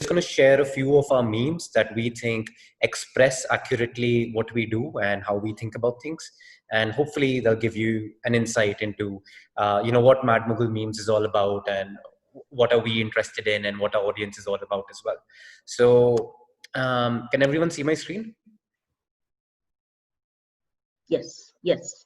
just going to share a few of our memes that we think express accurately what we do and how we think about things. And hopefully they'll give you an insight into, what Mad Mughal Memes is all about, and what are we interested in, and what our audience is all about as well. So can everyone see my screen? Yes, yes.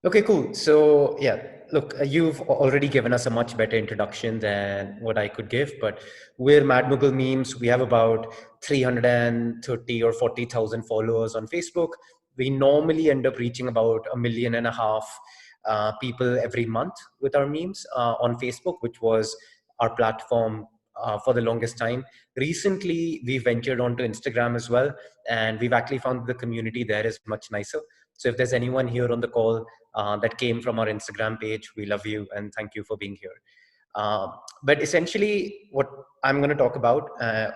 Okay, cool. So yeah, look, you've already given us a much better introduction than what I could give, but we're Mad Mughal Memes. We have about 330 or 40,000 followers on Facebook. We normally end up reaching about 1.5 million people every month with our memes on Facebook, which was our platform for the longest time. Recently, we ventured onto Instagram as well, and we've actually found the community there is much nicer. So if there's anyone here on the call that came from our Instagram page, we love you and thank you for being here. But essentially, what I'm going to talk about,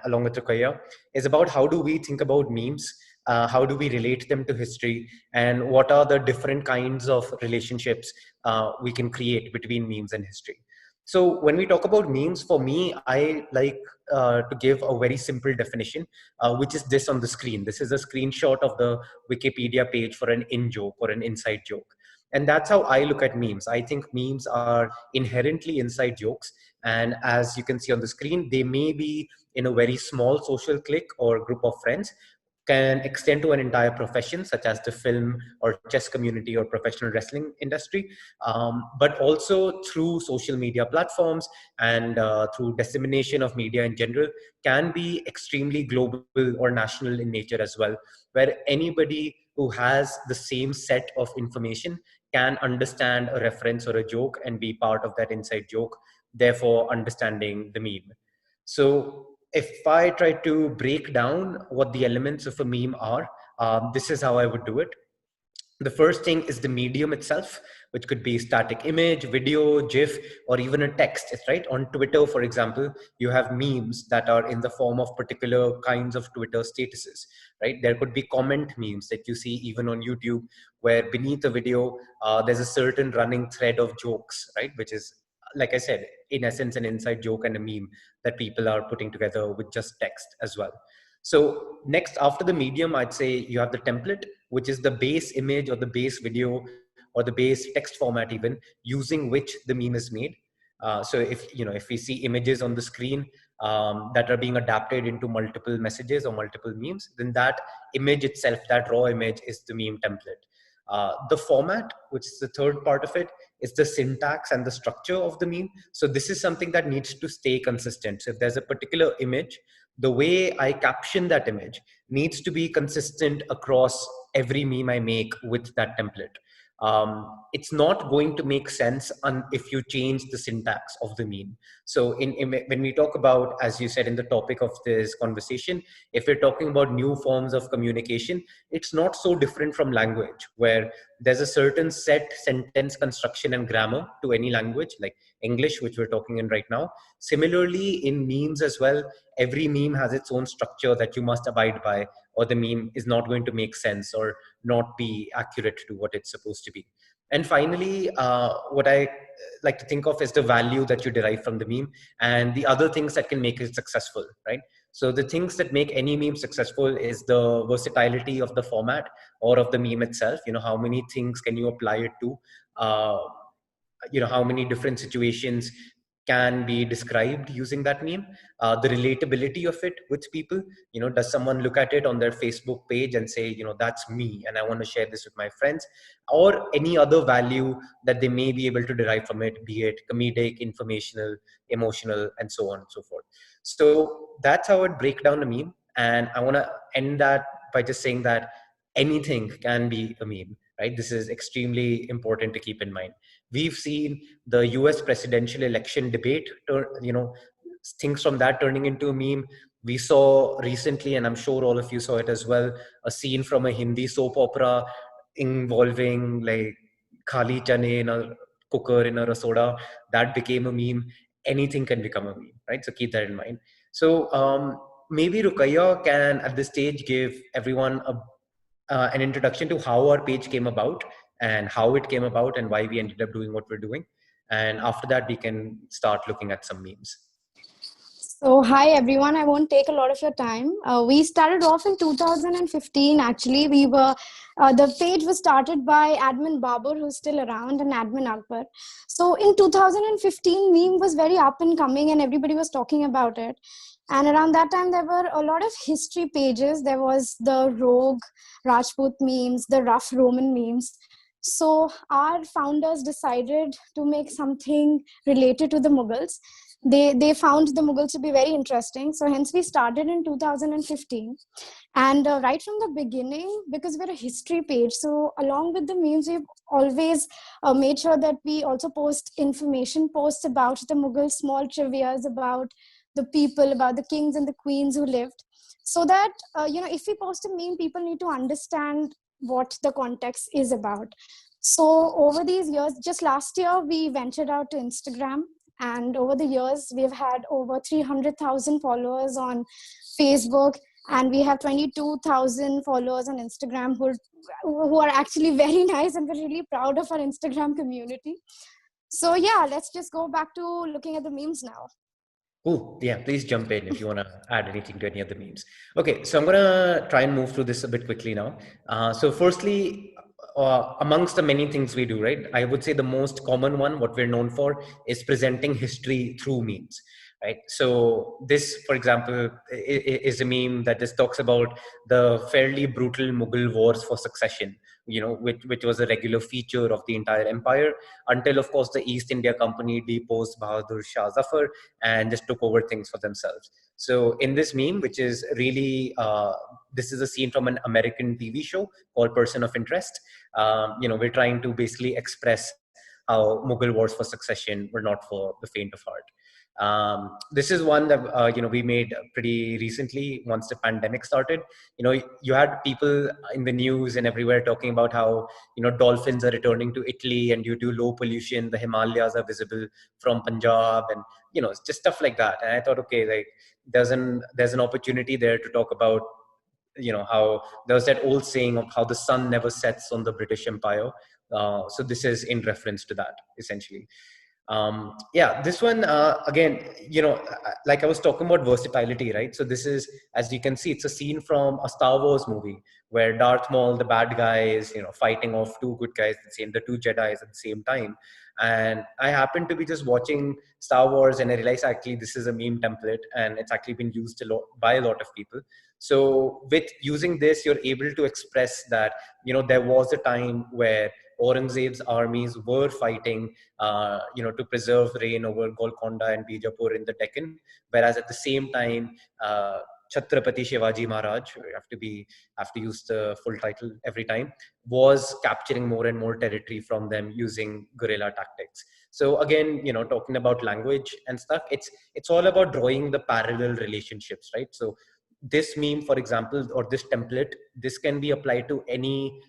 along with Ruqaiya, is about how do we think about memes, how do we relate them to history, and what are the different kinds of relationships we can create between memes and history. So when we talk about memes, for me, I like to give a very simple definition, which is this on the screen. This is a screenshot of the Wikipedia page for an in-joke or an inside joke. And that's how I look at memes. I think memes are inherently inside jokes. And as you can see on the screen, they may be in a very small social clique or group of friends, can extend to an entire profession, such as the film or chess community or professional wrestling industry, but also through social media platforms and through dissemination of media in general, can be extremely global or national in nature as well, where anybody who has the same set of information can understand a reference or a joke and be part of that inside joke, therefore understanding the meme. So if I try to break down what the elements of a meme are, this is how I would do it. The first thing is the medium itself, which could be static image, video, GIF, or even a text. It's right on Twitter, for example, you have memes that are in the form of particular kinds of Twitter statuses, right? There could be comment memes that you see even on YouTube, where beneath a video, there's a certain running thread of jokes, right? Which is, like I said, in essence, an inside joke and a meme that people are putting together with just text as well. So next, after the medium, I'd say you have the template, which is the base image or the base video or the base text format even, using which the meme is made. So if we see images on the screen that are being adapted into multiple messages or multiple memes, then that image itself, that raw image, is the meme template. The format, which is the third part of it, is the syntax and the structure of the meme. So this is something that needs to stay consistent. So if there's a particular image, the way I caption that image needs to be consistent across every meme I make with that template. It's not going to make sense if you change the syntax of the meme. So when we talk about, as you said in the topic of this conversation, if we're talking about new forms of communication, it's not so different from language, where there's a certain set sentence construction and grammar to any language, like English, which we're talking in right now. Similarly, in memes as well, every meme has its own structure that you must abide by, or the meme is not going to make sense or not be accurate to what it's supposed to be. And finally, what I like to think of is the value that you derive from the meme and the other things that can make it successful, right? So the things that make any meme successful is the versatility of the format or of the meme itself. How many things can you apply it to? How many different situations can be described using that meme, the relatability of it with people. Does someone look at it on their Facebook page and say, that's me and I want to share this with my friends, or any other value that they may be able to derive from it, be it comedic, informational, emotional, and so on and so forth. So that's how I'd break down a meme. And I want to end that by just saying that anything can be a meme, right? This is extremely important to keep in mind. We've seen the US presidential election debate, things from that turning into a meme. We saw recently, and I'm sure all of you saw it as well, a scene from a Hindi soap opera involving like khali chane in a cooker in a rasoda. That became a meme. Anything can become a meme, right? So keep that in mind. So maybe Ruqaiya can at this stage give everyone an introduction to how our page came about and how it came about and why we ended up doing what we're doing. And after that, we can start looking at some memes. So, hi everyone. I won't take a lot of your time. We started off in 2015. Actually, the page was started by admin Babur, who's still around, and admin Akbar. So, in 2015, meme was very up and coming, and everybody was talking about it. And around that time, there were a lot of history pages. There was the Rogue Rajput memes, the rough Roman memes. So, our founders decided to make something related to the Mughals. They found the Mughals to be very interesting. So hence we started in 2015. And right from the beginning, because we're a history page, so along with the memes, we've always made sure that we also post information posts about the Mughals, small trivias about the people, about the kings and the queens who lived. So that, if we post a meme, people need to understand what the context is about. So over these years, just last year, we ventured out to Instagram, and over the years, we've had over 300,000 followers on Facebook, and we have 22,000 followers on Instagram who are actually very nice, and we're really proud of our Instagram community. So yeah, let's just go back to looking at the memes now. Cool. Yeah, please jump in if you want to add anything to any of the memes. Okay, so I'm going to try and move through this a bit quickly now. So, firstly, amongst the many things we do, right, I would say the most common one, what we're known for, is presenting history through memes, right? So, this, for example, is a meme that just talks about the fairly brutal Mughal wars for succession, which was a regular feature of the entire empire until, of course, the East India Company deposed Bahadur Shah Zafar and just took over things for themselves. So in this meme, which is really, this is a scene from an American TV show called Person of Interest. We're trying to basically express how Mughal wars for succession were not for the faint of heart. This is one that we made pretty recently once the pandemic started. You had people in the news and everywhere talking about how dolphins are returning to Italy, and due to low pollution the Himalayas are visible from Punjab, and it's just stuff like that. And I thought, okay, like there's an opportunity there to talk about how there was that old saying of how the sun never sets on the British Empire. So this is in reference to that, essentially. Yeah, this one, again, like I was talking about versatility, right? So this is, as you can see, it's a scene from a Star Wars movie where Darth Maul, the bad guy, is fighting off two good guys, the two Jedis at the same time. And I happened to be just watching Star Wars, and I realized actually this is a meme template, and it's actually been used a lot by a lot of people. So with using this, you're able to express that there was a time where Aurangzeb's armies were fighting, to preserve reign over Golconda and Bijapur in the Deccan. Whereas at the same time, Chhatrapati Shivaji Maharaj, have to use the full title every time, was capturing more and more territory from them using guerrilla tactics. So again, talking about language and stuff, it's all about drawing the parallel relationships, right? So this meme, for example, or this template, this can be applied to any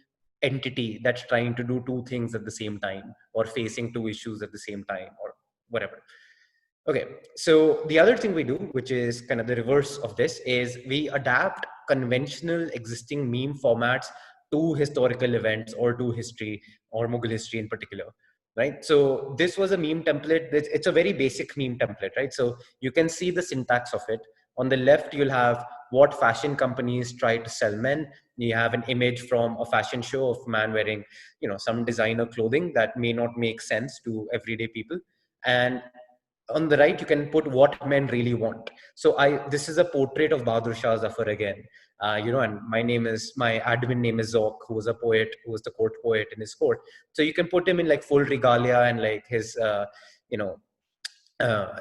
entity that's trying to do two things at the same time or facing two issues at the same time or whatever. Okay, so the other thing we do, which is kind of the reverse of this, is we adapt conventional existing meme formats to historical events or to history or Mughal history in particular, right? So this was a meme template. It's a very basic meme template, right? So you can see the syntax of it. On the left, you'll have what fashion companies try to sell men. You have an image from a fashion show of a man wearing, some designer clothing that may not make sense to everyday people. And on the right, you can put what men really want. So this is a portrait of Bahadur Shah Zafar again. And my admin name is Zauq, who was a poet, who was the court poet in his court. So you can put him in like full regalia and like you know,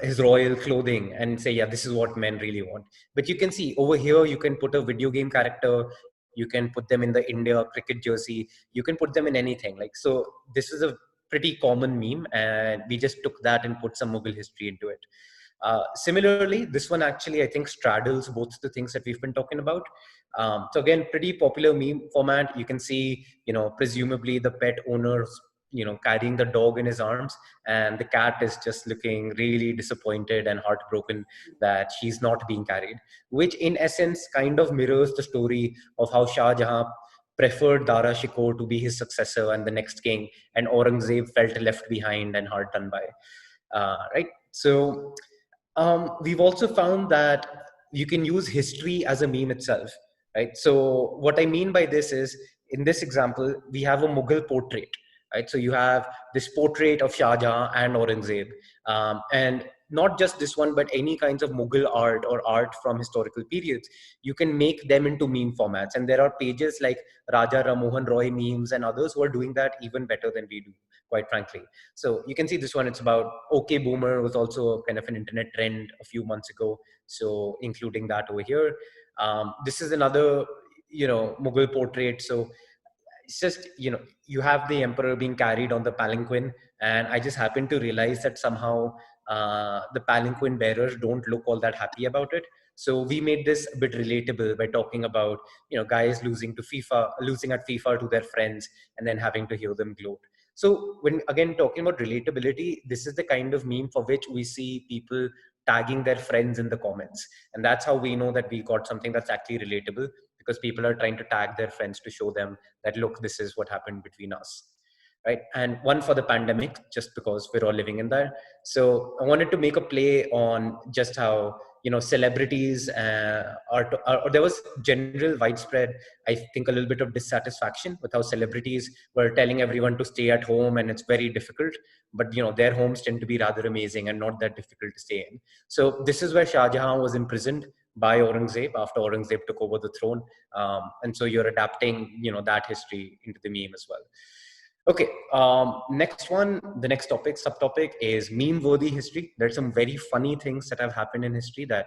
his royal clothing and say, yeah, this is what men really want. But you can see over here, you can put a video game character, you can put them in the India cricket jersey, you can put them in anything. Like, so this is a pretty common meme, and we just took that and put some Mughal history into it. Similarly, this one actually, I think, straddles both the things that we've been talking about. So again, pretty popular meme format. You can see, presumably the pet owners, carrying the dog in his arms, and the cat is just looking really disappointed and heartbroken that she's not being carried, which in essence kind of mirrors the story of how Shah Jahan preferred Dara Shikoh to be his successor and the next king, and Aurangzeb felt left behind and hard done by. Right? So We've also found that you can use history as a meme itself, right? So what I mean by this is, in this example, we have a Mughal portrait, right? So you have this portrait of Shah Jahan and Aurangzeb, and not just this one, but any kinds of Mughal art or art from historical periods. You can make them into meme formats, and there are pages like Raja Ramohan Roy memes and others who are doing that even better than we do, quite frankly. So you can see this one, it's about OK Boomer, was also kind of an internet trend a few months ago. So including that over here. This is another, Mughal portrait. So it's just, you have the emperor being carried on the palanquin, and I just happened to realize that somehow the palanquin bearers don't look all that happy about it. So we made this a bit relatable by talking about, guys losing at FIFA to their friends and then having to hear them gloat. So when again talking about relatability, this is the kind of meme for which we see people tagging their friends in the comments, and that's how we know that we got something that's actually relatable, because people are trying to tag their friends to show them that, look, this is what happened between us, right? And one for the pandemic, just because we're all living in there. So I wanted to make a play on just how, celebrities there was general widespread, I think, a little bit of dissatisfaction with how celebrities were telling everyone to stay at home, and it's very difficult, but their homes tend to be rather amazing and not that difficult to stay in. So this is where Shah Jahan was imprisoned by Aurangzeb after Aurangzeb took over the throne, and so you're adapting that history into the meme as well. Okay, next one, the next topic, subtopic is meme-worthy history. There's some very funny things that have happened in history that,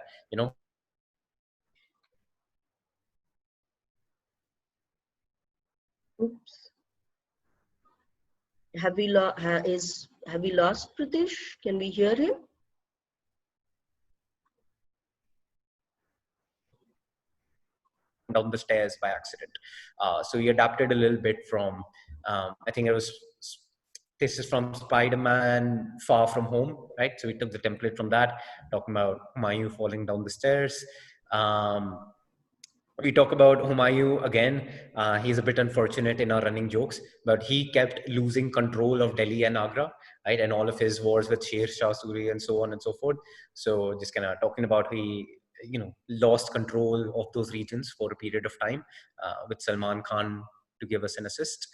Oops. Have we lost Pritish? Can we hear him? down the stairs by accident. So he adapted a little bit from, I think it was, this is from Spider-Man Far From Home, right? So we took the template from that, talking about Humayun falling down the stairs. We talk about Humayun again. He's a bit unfortunate in our running jokes, but he kept losing control of Delhi and Agra, right? And all of his wars with Sher Shah Suri and so on and so forth. So just kind of talking about he, lost control of those regions for a period of time, with Salman Khan to give us an assist.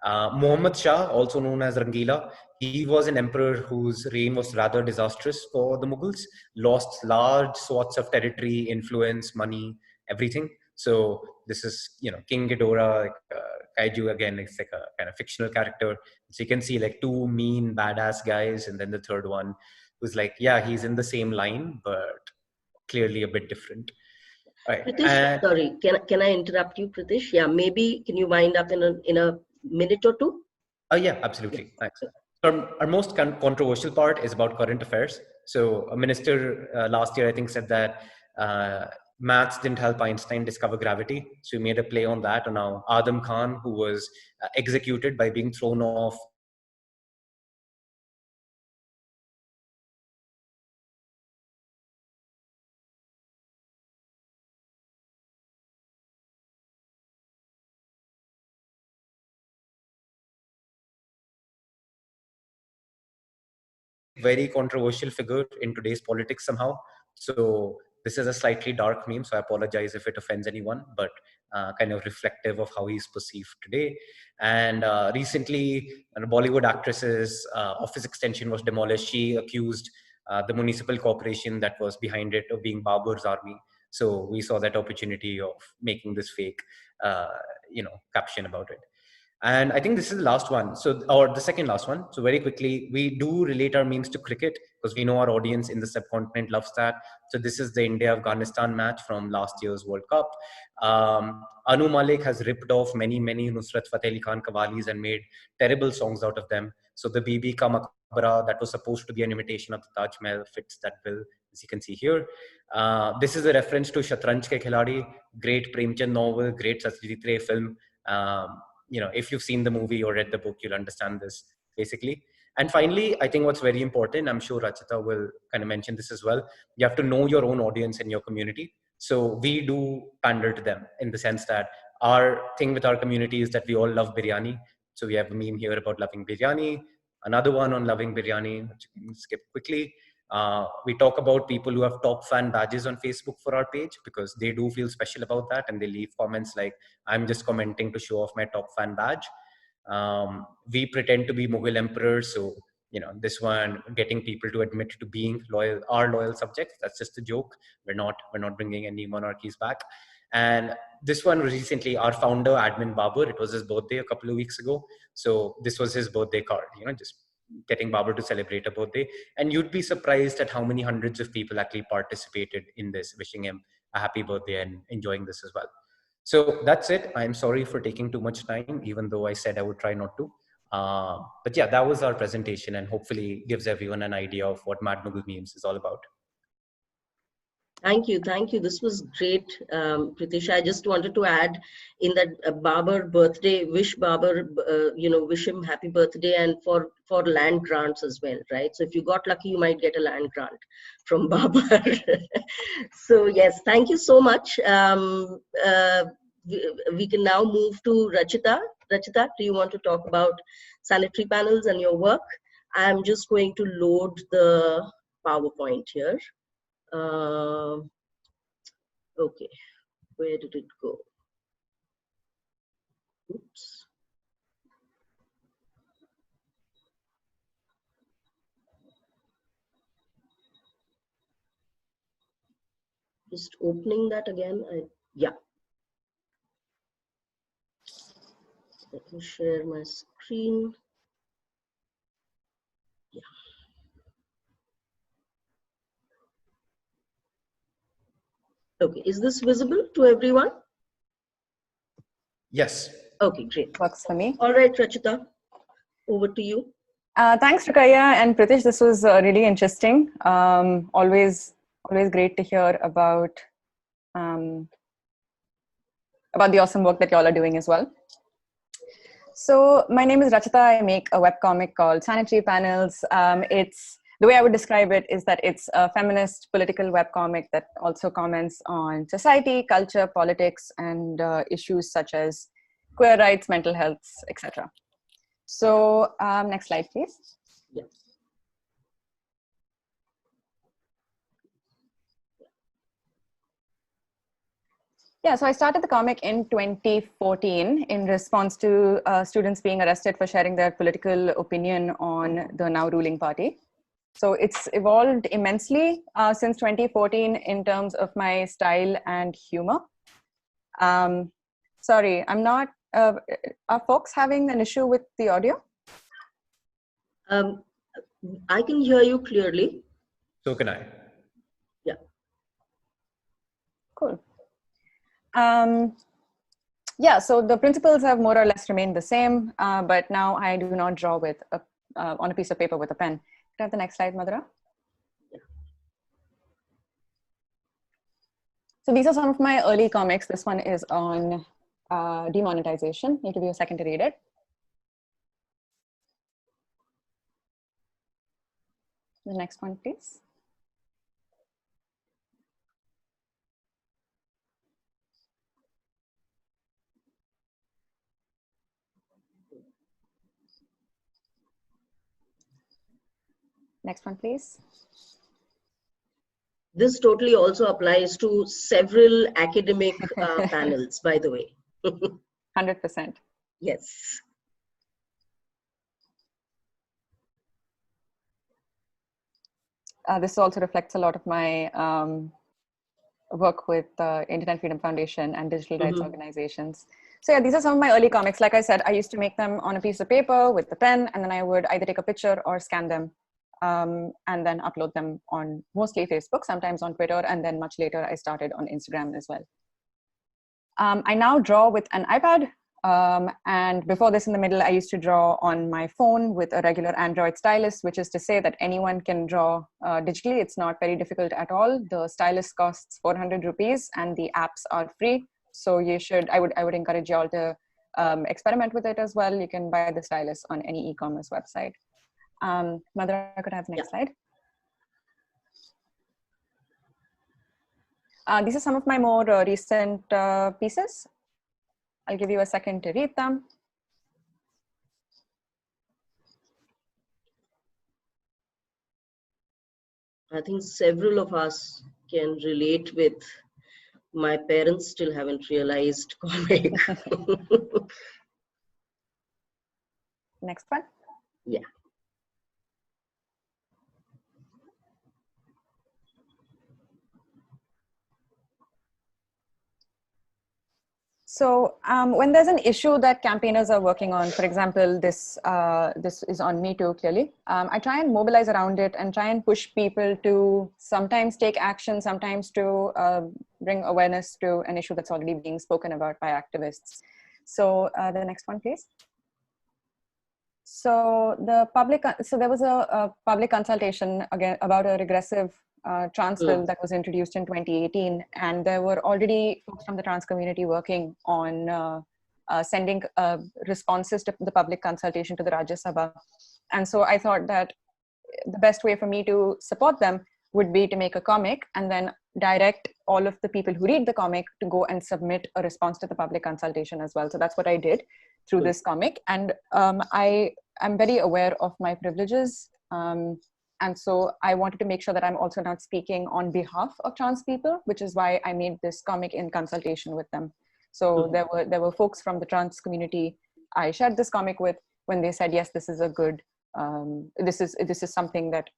Muhammad Shah, also known as Rangila, he was an emperor whose reign was rather disastrous for the Mughals, lost large swaths of territory, influence, money, everything. So this is, King Ghidorah, like, Kaiju again. It's like a kind of fictional character. So you can see like two mean, badass guys, and then the third one who's like, yeah, he's in the same line, but clearly a bit different. All right. Pritish, sorry, can I interrupt you, Pritish? Yeah, maybe can you wind up in a minute or two? Oh yeah, absolutely. Thanks. Our most controversial part is about current affairs. So a minister last year, I think, said that maths didn't help Einstein discover gravity. So we made a play on that. And now Adam Khan, who was executed by being thrown off very controversial figure in today's politics somehow. So this is a slightly dark meme, so I apologize if it offends anyone, but kind of reflective of how he's perceived today. And recently, a Bollywood actress's office extension was demolished. She accused the municipal corporation that was behind it of being Babur's army. So we saw that opportunity of making this fake, caption about it. And I think this is the last one. So, or the second last one. So, very quickly, we do relate our memes to cricket because we know our audience in the subcontinent loves that. So, this is the India Afghanistan match from last year's World Cup. Anu Malik has ripped off many Nusrat Fateh Ali Khan Qawwalis and made terrible songs out of them. So, the Bibi Ka Maqbara, that was supposed to be an imitation of the Taj Mahal, fits that bill, as you can see here. This is a reference to Shatranj Ke Khiladi, great Premchand novel, great Satyajit Ray film. If you've seen the movie or read the book, you'll understand this basically. And finally, I think what's very important, I'm sure Rachita will kind of mention this as well, you have to know your own audience and your community. So we do pander to them in the sense that our thing with our community is that we all love biryani. So we have a meme here about loving biryani, another one on loving biryani, which you can skip quickly. We talk about people who have top fan badges on Facebook for our page because they do feel special about that, and they leave comments like, I'm just commenting to show off my top fan badge. We pretend to be Mughal emperors, so this one, getting people to admit to being loyal subjects, that's just a joke. We're not bringing any monarchies back. And this one, recently, our founder, Admin Babar, it was his birthday a couple of weeks ago, so this was his birthday card, just getting Babar to celebrate a birthday. And you'd be surprised at how many hundreds of people actually participated in this, wishing him a happy birthday and enjoying this as well. So that's it. I'm sorry for taking too much time, even though I said I would try not to. But yeah, that was our presentation, and hopefully gives everyone an idea of what Mad Mughal Memes is all about. Thank you. This was great, Pritish. I just wanted to add in that Babar birthday, wish Babar, wish him happy birthday, and for land grants as well, right? So if you got lucky, you might get a land grant from Babar. So yes, thank you so much. We can now move to Rachita. Rachita, do you want to talk about Sanitary Panels and your work? I'm just going to load the PowerPoint here. Okay, where did it go? Oops. Just opening that again. Yeah. Let me share my screen. Yeah. Okay, is this visible to everyone? Yes. Okay, great. Works for me. All right, Rachita, over to you. Thanks, Ruqaiya and Pritish. This was really interesting. Always great to hear about the awesome work that y'all are doing as well. So my name is Rachita. I make a webcomic called Sanitary Panels. The way I would describe it is that it's a feminist political webcomic that also comments on society, culture, politics, and issues such as queer rights, mental health, etc. So next slide, please. Yeah. Yeah, so I started the comic in 2014 in response to students being arrested for sharing their political opinion on the now ruling party. So it's evolved immensely since 2014 in terms of my style and humor. Sorry, I'm not, are folks having an issue with the audio? I can hear you clearly. So can I. Yeah. Cool. Yeah, so the principles have more or less remained the same, but now I do not draw with on a piece of paper with a pen. Can I have the next slide, Madhura? Yeah. So these are some of my early comics. This one is on demonetization. I'll give you a second to read it. The next one, please. Next one, please. This totally also applies to several academic panels, by the way. 100%. Yes. This also reflects a lot of my work with Internet Freedom Foundation and digital rights organizations. So yeah, these are some of my early comics. Like I said, I used to make them on a piece of paper with a pen, and then I would either take a picture or scan them and then upload them on mostly Facebook, sometimes on Twitter, and then much later I started on Instagram as well. I now draw with an iPad, and before this in the middle, I used to draw on my phone with a regular Android stylus, which is to say that anyone can draw digitally. It's not very difficult at all. The stylus costs 400 rupees and the apps are free. So you should, I would encourage you all to experiment with it as well. You can buy the stylus on any e-commerce website. Madhura, could I have the next slide? These are some of my more recent pieces. I'll give you a second to read them. I think several of us can relate with. My parents still haven't realized comic. Next one. Yeah. So when there's an issue that campaigners are working on, for example, this is on Me Too, clearly, I try and mobilize around it and try and push people to sometimes take action, sometimes to bring awareness to an issue that's already being spoken about by activists. So the next one, please. So there was a public consultation again about a regressive trans bill that was introduced in 2018, and there were already folks from the trans community working on sending responses to the public consultation to the Rajya Sabha. And so I thought that the best way for me to support them would be to make a comic and then direct all of the people who read the comic to go and submit a response to the public consultation as well. So that's what I did through this comic. And I am very aware of my privileges. And so I wanted to make sure that I'm also not speaking on behalf of trans people, which is why I made this comic in consultation with them. So there were folks from the trans community I shared this comic with when they said, yes, this is a good, this is something that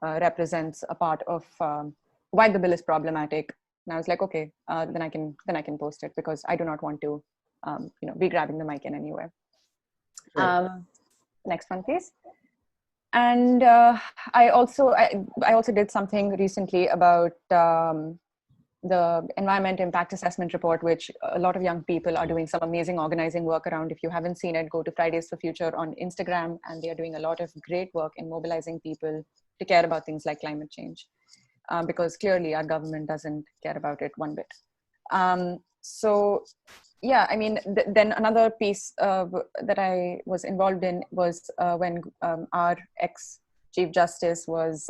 represents a part of why the bill is problematic. And I was like, okay, then I can post it, because I do not want to be grabbing the mic in any way. Right. Next one, please. And I also did something recently about the environment impact assessment report, which a lot of young people are doing some amazing organizing work around. If you haven't seen it, go to Fridays for Future on Instagram, and they are doing a lot of great work in mobilizing people to care about things like climate change, because clearly our government doesn't care about it one bit. So yeah, I mean, then another piece that I was involved in was when our ex-Chief Justice was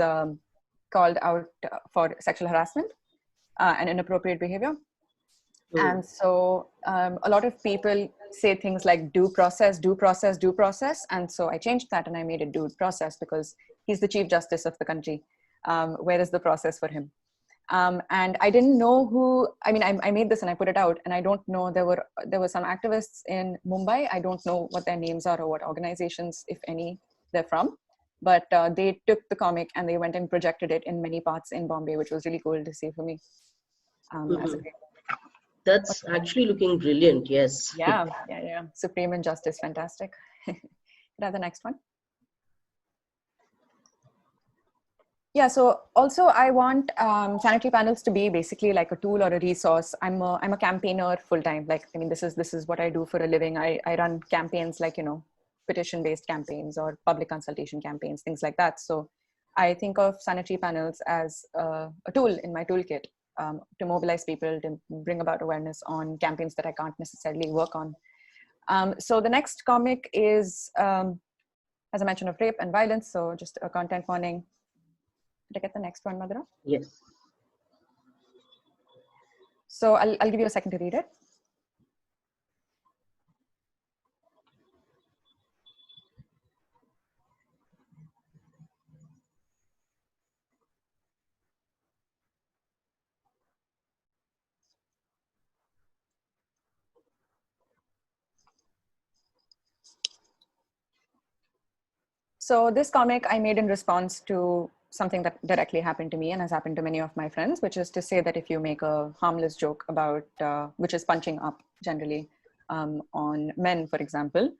called out for sexual harassment and inappropriate behavior. And so a lot of people say things like due process, due process, due process. And so I changed that and I made it due process, because he's the Chief Justice of the country. Where is the process for him? And I didn't know who, I mean, I made this and I put it out, and I don't know, there were some activists in Mumbai. I don't know what their names are or what organizations, if any, they're from. But they took the comic and they went and projected it in many parts in Bombay, which was really cool to see for me. That's actually looking brilliant, yes. Yeah. Supreme and Justice, fantastic. Could I have the next one? Yeah, so also I want Sanitary Panels to be basically like a tool or a resource. I'm a campaigner full-time. Like, I mean, this is what I do for a living. I run campaigns like, petition-based campaigns or public consultation campaigns, things like that. So I think of Sanitary Panels as a tool in my toolkit to mobilize people, to bring about awareness on campaigns that I can't necessarily work on. So the next comic is, as I mentioned, of rape and violence. So just a content warning. Did I get the next one, Madhura? Yes. So I'll give you a second to read it. So this comic I made in response to something that directly happened to me and has happened to many of my friends, which is to say that if you make a harmless joke about, which is punching up generally on men, for example,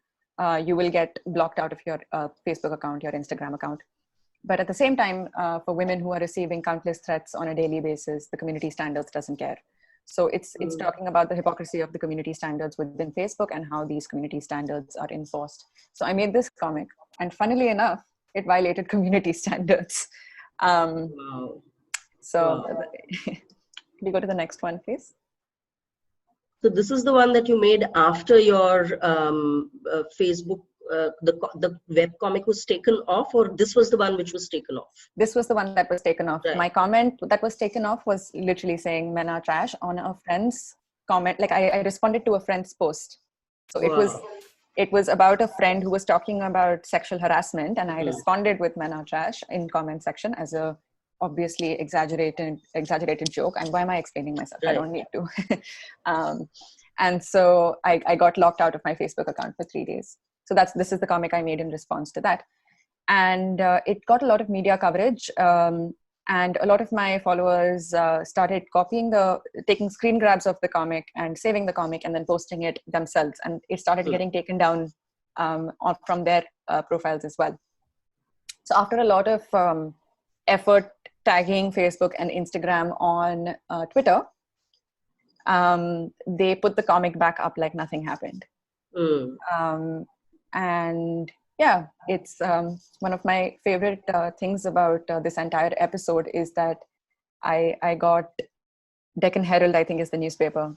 you will get blocked out of your Facebook account, your Instagram account. But at the same time, for women who are receiving countless threats on a daily basis, the community standards doesn't care. So it's talking about the hypocrisy of the community standards within Facebook and how these community standards are enforced. So I made this comic, and funnily enough, it violated community standards. Wow. So can you go to the next one, please? So this is the one that you made after your Facebook, the webcomic was taken off, or this was the one which was taken off? This was the one that was taken off. Right. My comment that was taken off was literally saying men are trash on a friend's comment. Like I responded to a friend's post. So Wow. it was about a friend who was talking about sexual harassment, and I responded with men are trash in comment section as a obviously exaggerated joke. And why am I explaining myself? Right. I don't need to. And so I got locked out of my Facebook account for 3 days. So this is the comic I made in response to that. And it got a lot of media coverage. And a lot of my followers started taking screen grabs of the comic and saving the comic and then posting it themselves. And it started getting taken down from their profiles as well. So after a lot of effort tagging Facebook and Instagram on Twitter, they put the comic back up like nothing happened. And yeah, it's one of my favorite things about this entire episode is that I got Deccan Herald, I think is the newspaper.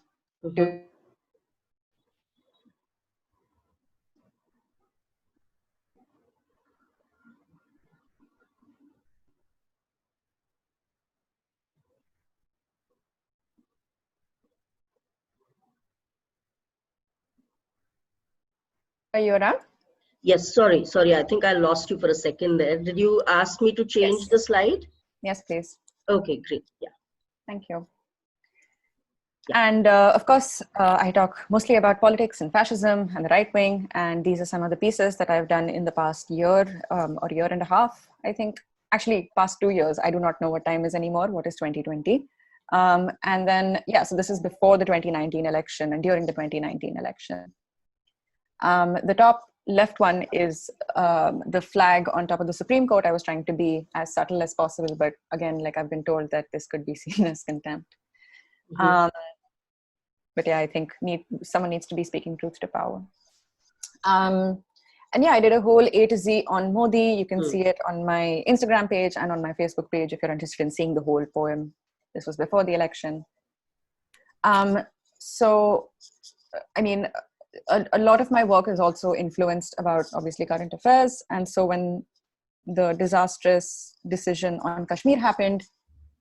Are you around? Yes, sorry. I think I lost you for a second there. Did you ask me to change the slide? Yes, please. Okay, great. Yeah. Thank you. Yeah. And of course, I talk mostly about politics and fascism and the right wing. And these are some of the pieces that I've done in the past year or year and a half, I think. Actually, past 2 years. I do not know what time is anymore. What is 2020? And then, yeah, so this is before the 2019 election and during the 2019 election. The top left one is the flag on top of the Supreme Court. I was trying to be as subtle as possible, but again, like I've been told that this could be seen as contempt. But yeah, I think someone needs to be speaking truth to power. And yeah, I did a whole A to Z on Modi. You can see it on my Instagram page and on my Facebook page if you're interested in seeing the whole poem. This was before the election. So, I mean, a lot of my work is also influenced about obviously current affairs. And so when the disastrous decision on Kashmir happened,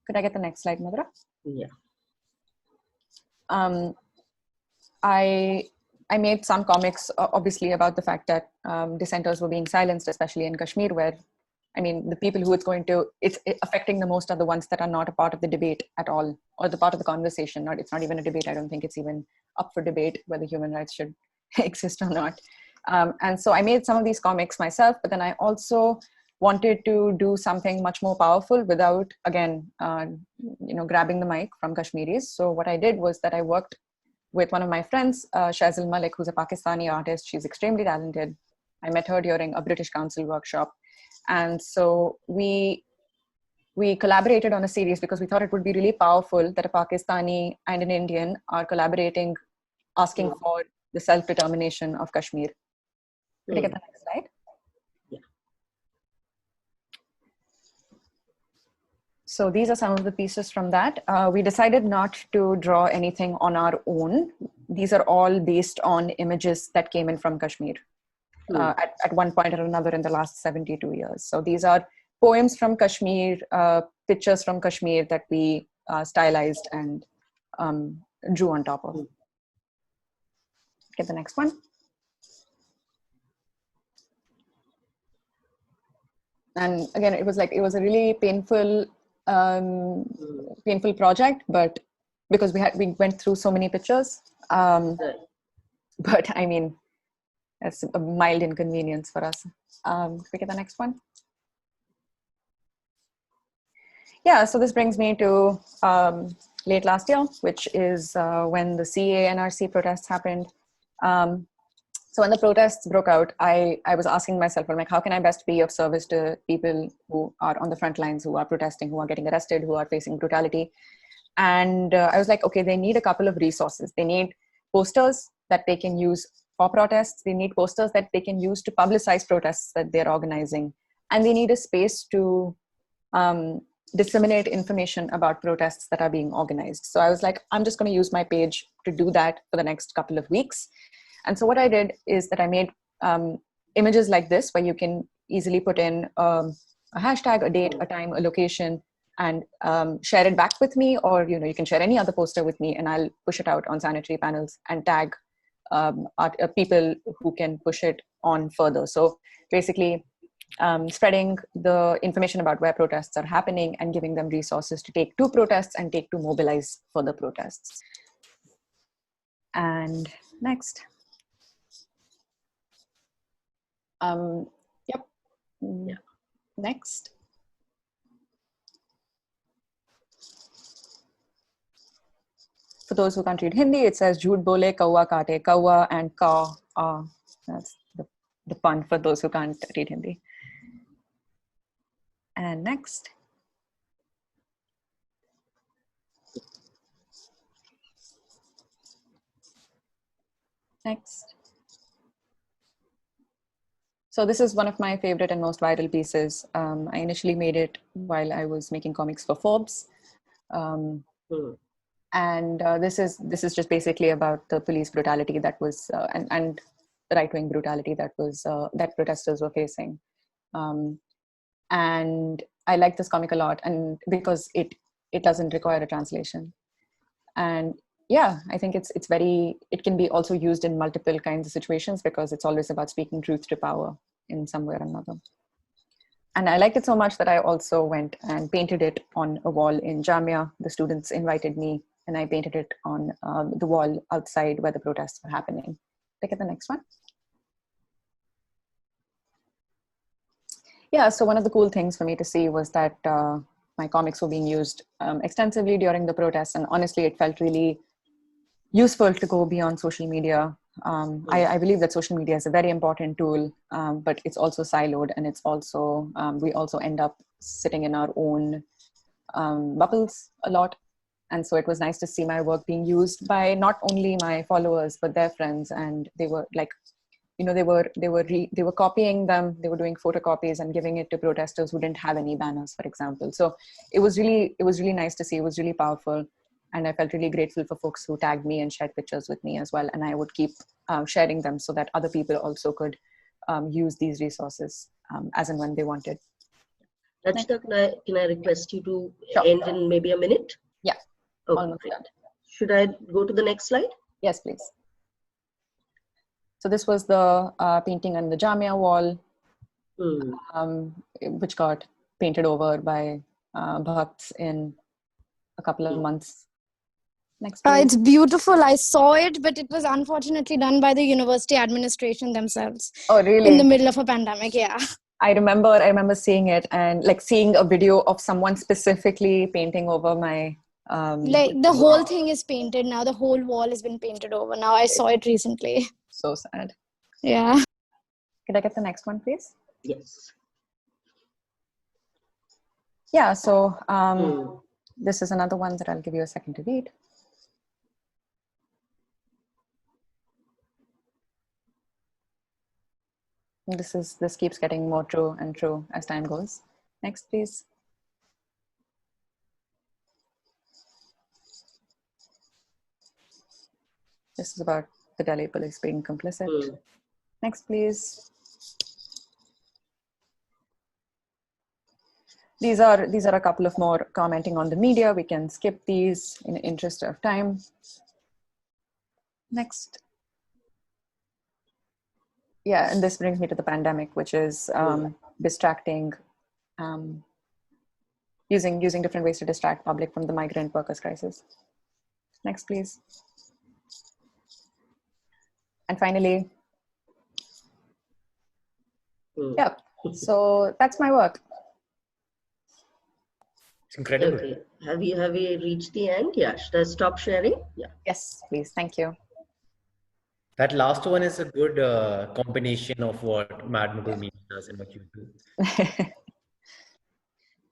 could I get the next slide, Madhura? Yeah. I made some comics, obviously, about the fact that dissenters were being silenced, especially in Kashmir, where, I mean, the people who it's affecting the most are the ones that are not a part of the debate at all, or the part of the conversation. It's not even a debate. I don't think it's even up for debate whether human rights should exist or not. And so I made some of these comics myself, but then I also wanted to do something much more powerful without, again, grabbing the mic from Kashmiris. So what I did was that I worked with one of my friends, Shazil Malik, who's a Pakistani artist. She's extremely talented. I met her during a British Council workshop. And so we collaborated on a series because we thought it would be really powerful that a Pakistani and an Indian are collaborating, asking for the self-determination of Kashmir. Could I get the next slide? Yeah. So these are some of the pieces from that. We decided not to draw anything on our own. These are all based on images that came in from Kashmir at one point or another in the last 72 years. So these are poems from Kashmir, pictures from Kashmir that we stylized and drew on top of. Get the next one. And again, it was a really painful project, but because we went through so many pictures. But I mean, it's a mild inconvenience for us. Can we get the next one? Yeah, so this brings me to late last year, which is when the CA-NRC protests happened. So when the protests broke out, I was asking myself, I'm like, how can I best be of service to people who are on the front lines, who are protesting, who are getting arrested, who are facing brutality? And I was like, okay, they need a couple of resources. They need posters that they can use for protests. They need posters that they can use to publicize protests that they're organizing. And they need a space to disseminate information about protests that are being organized. So I was like, I'm just going to use my page to do that for the next couple of weeks. And so what I did is that I made images like this, where you can easily put in a hashtag, a date, a time, a location, and share it back with me, or you can share any other poster with me, and I'll push it out on Sanitary Panels and tag people who can push it on further. So basically, spreading the information about where protests are happening and giving them resources to take to protests and take to mobilize for the protests. And next. Yep. Yeah. Next. For those who can't read Hindi, it says "Jhoot bole kawa kaate." Kawa and ka. That's the pun for those who can't read Hindi. And next. Next. So this is one of my favorite and most viral pieces. I initially made it while I was making comics for Forbes. And this is just basically about the police brutality that was and right-wing brutality that was that protesters were facing. And I like this comic a lot, and because it doesn't require a translation. And yeah, I think it can be also used in multiple kinds of situations because it's always about speaking truth to power in some way or another. And I liked it so much that I also went and painted it on a wall in Jamia. The students invited me and I painted it on the wall outside where the protests were happening. Look at the next one. Yeah, so one of the cool things for me to see was that my comics were being used extensively during the protests. And honestly, it felt really useful to go beyond social media. I believe that social media is a very important tool, but it's also siloed, and it's also, we also end up sitting in our own bubbles a lot. And so it was nice to see my work being used by not only my followers, but their friends. And they were like, you know, they were copying them. They were doing photocopies and giving it to protesters who didn't have any banners, for example. So it was really nice to see. It was really powerful. And I felt really grateful for folks who tagged me and shared pictures with me as well. And I would keep sharing them so that other people also could use these resources as and when they wanted. Rachita, can I request you to Sure. end in maybe a minute? Yeah. Okay, great. Should I go to the next slide? Yes, please. So this was the painting on the Jamia wall, which got painted over by Bhakts in a couple of months. Next, it's beautiful. I saw it, but it was unfortunately done by the university administration themselves. Oh, really? In the middle of a pandemic, yeah. I remember seeing it and like seeing a video of someone specifically painting over my like the whole thing is painted now. The whole wall has been painted over now. I saw it recently. So sad. Yeah. Could I get the next one, please? Yes. Yeah, so this is another one that I'll give you a second to read. This keeps getting more true and true as time goes. Next, please. This is about the Delhi police being complicit. Next, please. These are a couple of more commenting on the media. We can skip these in the interest of time. Next. Yeah, and this brings me to the pandemic, which is distracting, using different ways to distract public from the migrant workers crisis. Next, please. And finally, yeah, so that's my work. It's incredible. Okay. Have you reached the end? Yeah. Should I stop sharing? Yeah. Yes, please. Thank you. That last one is a good combination of what Mad Mughal Memes does and what you do.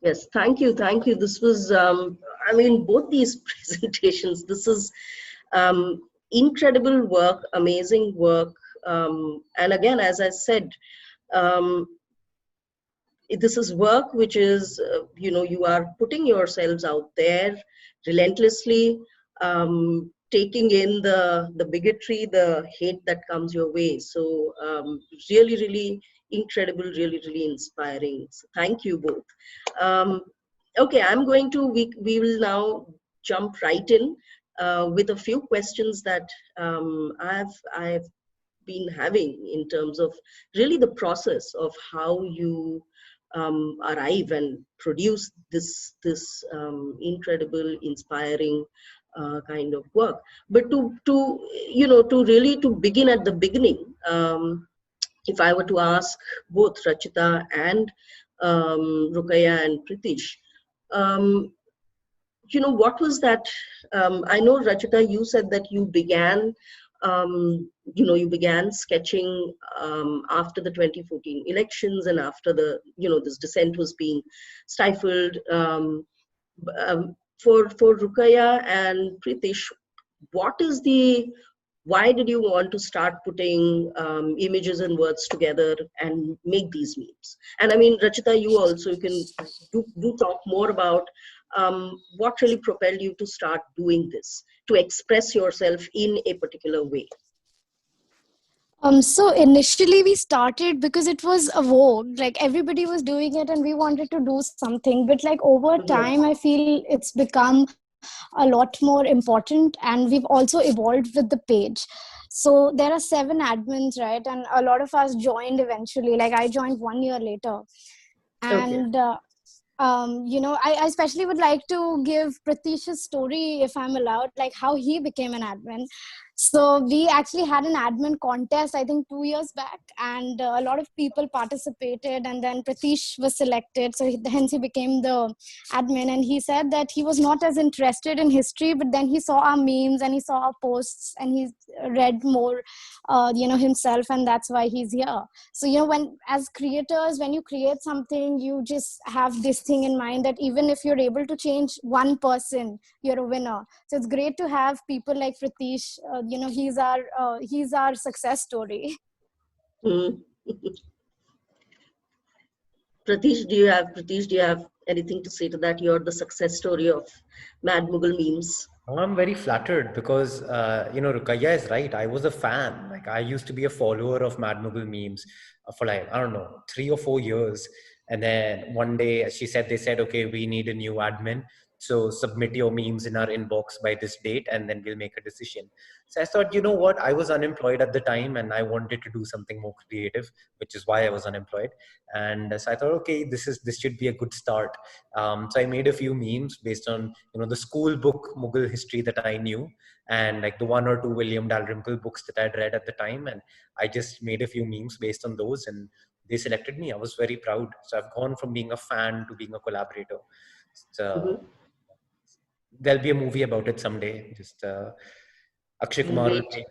Yes, thank you. This was, I mean, both these presentations, this is incredible work, amazing work. And again, as I said, this is work which is, you are putting yourselves out there relentlessly, taking in the bigotry, the hate that comes your way. So really, really incredible, really, really inspiring. So thank you both. Okay, we will now jump right in with a few questions that I've been having in terms of really the process of how you arrive and produce this incredible, inspiring kind of work. But to really to begin at the beginning, if I were to ask both Rachita and Ruqaiya and Pritish, what was that? I know, Rachita, you said that you began, you began sketching after the 2014 elections and after the, this dissent was being stifled. For Ruqaiya and Pritish, why did you want to start putting images and words together and make these memes? And I mean, Rachita, you also can do talk more about what really propelled you to start doing this, to express yourself in a particular way. So initially we started because it was a vogue, like everybody was doing it and we wanted to do something. But like over time, I feel it's become a lot more important, and we've also evolved with the page. So there are 7 admins, right? And a lot of us joined eventually. Like I joined 1 year later. And I especially would like to give Pritish's story, if I'm allowed, like how he became an admin. So we actually had an admin contest, I think 2 years back, and a lot of people participated, and then Pritish was selected. So hence he became the admin, and he said that he was not as interested in history, but then he saw our memes and he saw our posts and he read more, himself, and that's why he's here. So, when as creators, when you create something, you just have this thing in mind that even if you're able to change one person, you're a winner. So it's great to have people like Pritish. He's our success story. Mm. Pritish, do you have anything to say to that? You're the success story of Mad Mughal Memes. I'm very flattered because, Ruqaiya is right. I was a fan. Like, I used to be a follower of Mad Mughal Memes for like, I don't know, 3 or 4 years. And then one day they said, okay, we need a new admin. So submit your memes in our inbox by this date and then we'll make a decision. So I thought, you know what? I was unemployed at the time and I wanted to do something more creative, which is why I was unemployed. And so I thought, okay, this should be a good start. So I made a few memes based on, the school book Mughal history that I knew, and like the 1 or 2 William Dalrymple books that I'd read at the time. And I just made a few memes based on those, and they selected me. I was very proud. So I've gone from being a fan to being a collaborator. So, there'll be a movie about it someday. Just Akshay Kumar. Wait.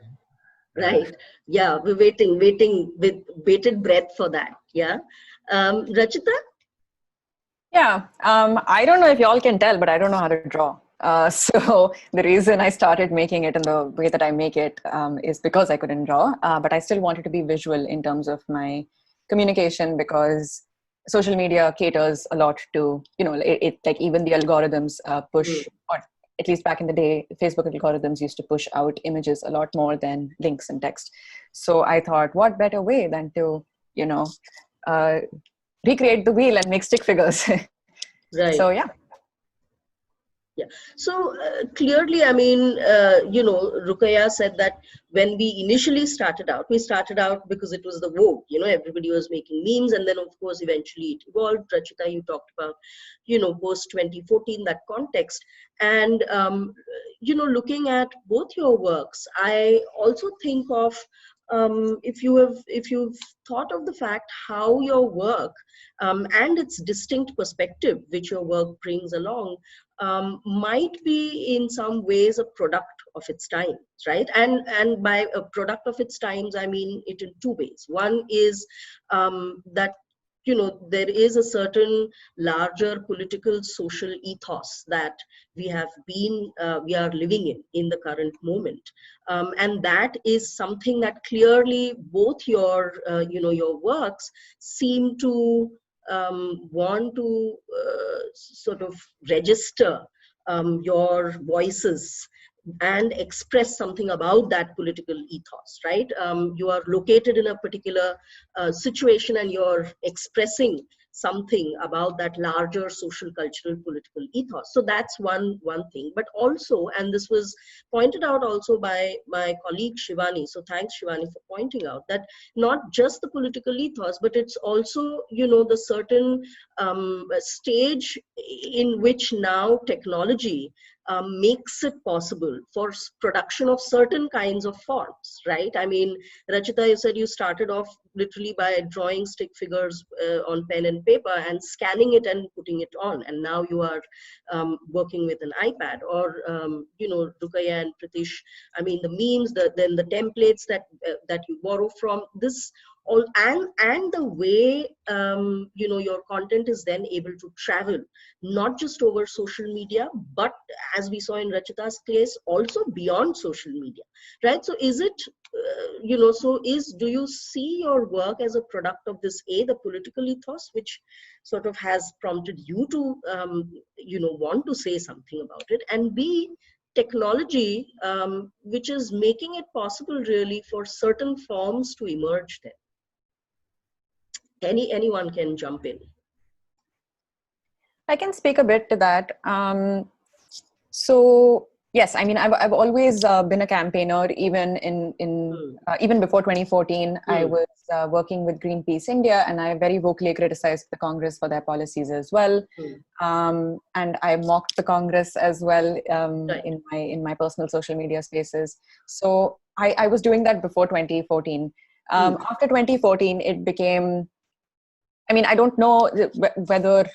Right. Yeah, we're waiting with bated breath for that. Yeah. Rachita? Yeah, I don't know if y'all can tell, but I don't know how to draw. So the reason I started making it in the way that I make it is because I couldn't draw, but I still wanted to be visual in terms of my communication, because social media caters a lot to, it like even the algorithms push, or at least back in the day, Facebook algorithms used to push out images a lot more than links and text. So I thought, what better way than to, recreate the wheel and make stick figures. Right. So yeah. Yeah. So clearly, I mean, Ruqaiya said that when we initially started out, we started out because it was the vogue. Everybody was making memes, and then of course eventually it evolved. Rachita, you talked about, post 2014, that context, and looking at both your works, I also think of if you've thought of the fact how your work and its distinct perspective which your work brings along might be in some ways a product of its times, right? And by a product of its times, I mean it in 2 ways. One is that there is a certain larger political social ethos that we are living in the current moment, and that is something that clearly both your your works seem to want to sort of register your voices and express something about that political ethos, right? You are located in a particular situation and you're expressing something about that larger social, cultural, political ethos. So that's one thing. But also, and this was pointed out also by my colleague Shivani, so thanks Shivani for pointing out that not just the political ethos, but it's also, you know, the certain stage in which now technology makes it possible for production of certain kinds of forms, right? I mean, Rachita, you said you started off literally by drawing stick figures on pen and paper and scanning it and putting it on, and now you are working with an iPad. Or you know, Ruqaiya and Pritish, I mean, the memes, then the templates that you borrow from this all, and the way you know, your content is then able to travel not just over social media, but as we saw in Rachita's case, also beyond social media, right? So is it you know, do you see your work as a product of this, A, the political ethos, which sort of has prompted you to you know, want to say something about it, and B, technology which is making it possible really for certain forms to emerge then? Anyone can jump in. I can speak a bit to that. So yes, I mean, I've always been a campaigner. Even even before 2014, I was working with Greenpeace India, and I very vocally criticized the Congress for their policies as well. And I mocked the Congress as well in my personal social media spaces. So I was doing that before 2014. After 2014, it became, I mean, I don't know whether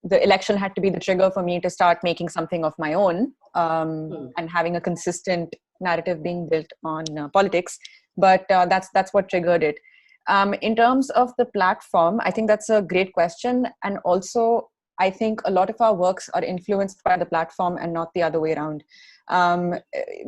the election had to be the trigger for me to start making something of my own and having a consistent narrative being built on politics. But that's what triggered it. In terms of the platform, I think that's a great question. And also, I think a lot of our works are influenced by the platform and not the other way around.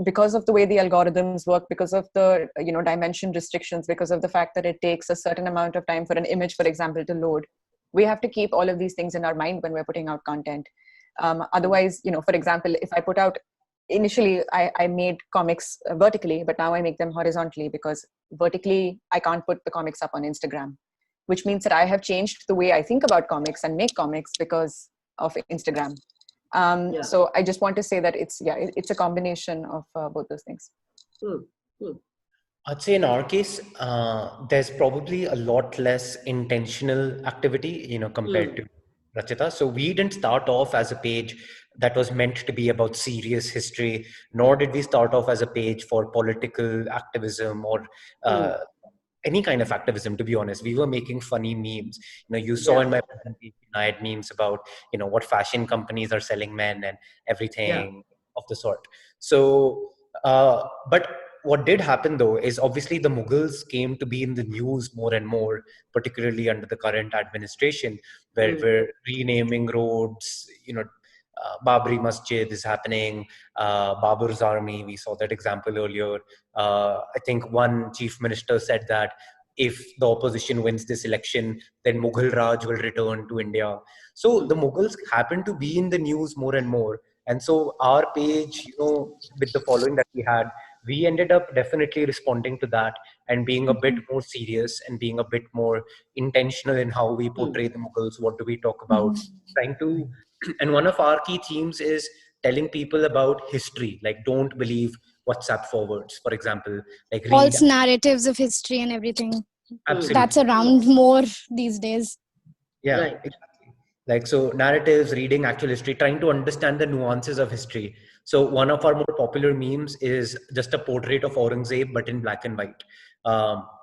Because of the way the algorithms work, because of the dimension restrictions, because of the fact that it takes a certain amount of time for an image, for example, to load. We have to keep all of these things in our mind when we're putting out content. Otherwise, for example, if I put out, initially I made comics vertically, but now I make them horizontally, because vertically I can't put the comics up on Instagram, which means that I have changed the way I think about comics and make comics because of Instagram. So I just want to say that it's a combination of both those things. I'd say in our case, there's probably a lot less intentional activity, compared to Rachita. So we didn't start off as a page that was meant to be about serious history, nor did we start off as a page for political activism or any kind of activism, to be honest. We were making funny memes. You saw in my presentation, I had memes about, what fashion companies are selling men and everything of the sort. So, but what did happen though is obviously the Mughals came to be in the news more and more, particularly under the current administration, where we're renaming roads, Babri Masjid is happening, Babur's army, we saw that example earlier. I think one chief minister said that if the opposition wins this election, then Mughal Raj will return to India. So the Mughals happen to be in the news more and more. And so our page, with the following that we had, we ended up definitely responding to that and being a bit more serious and being a bit more intentional in how we portray the Mughals. What do we talk about? Trying to, and one of our key themes is telling people about history. Like, don't believe WhatsApp forwards, for example. Like, read false narratives of history and everything. Absolutely. That's around more these days. Yeah, exactly. Like, so narratives, reading actual history, trying to understand the nuances of history. So one of our more popular memes is just a portrait of Aurangzeb, but in black and white,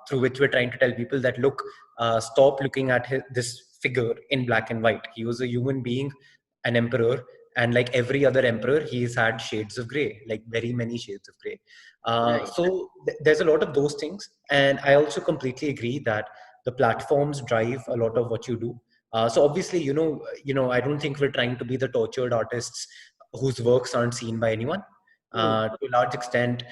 through which we're trying to tell people that, look, stop looking at this figure in black and white. He was a human being, an emperor, and like every other emperor, he's had shades of gray, like very many shades of gray. So there's a lot of those things. And I also completely agree that the platforms drive a lot of what you do. So obviously, I don't think we're trying to be the tortured artists whose works aren't seen by anyone. To a large extent,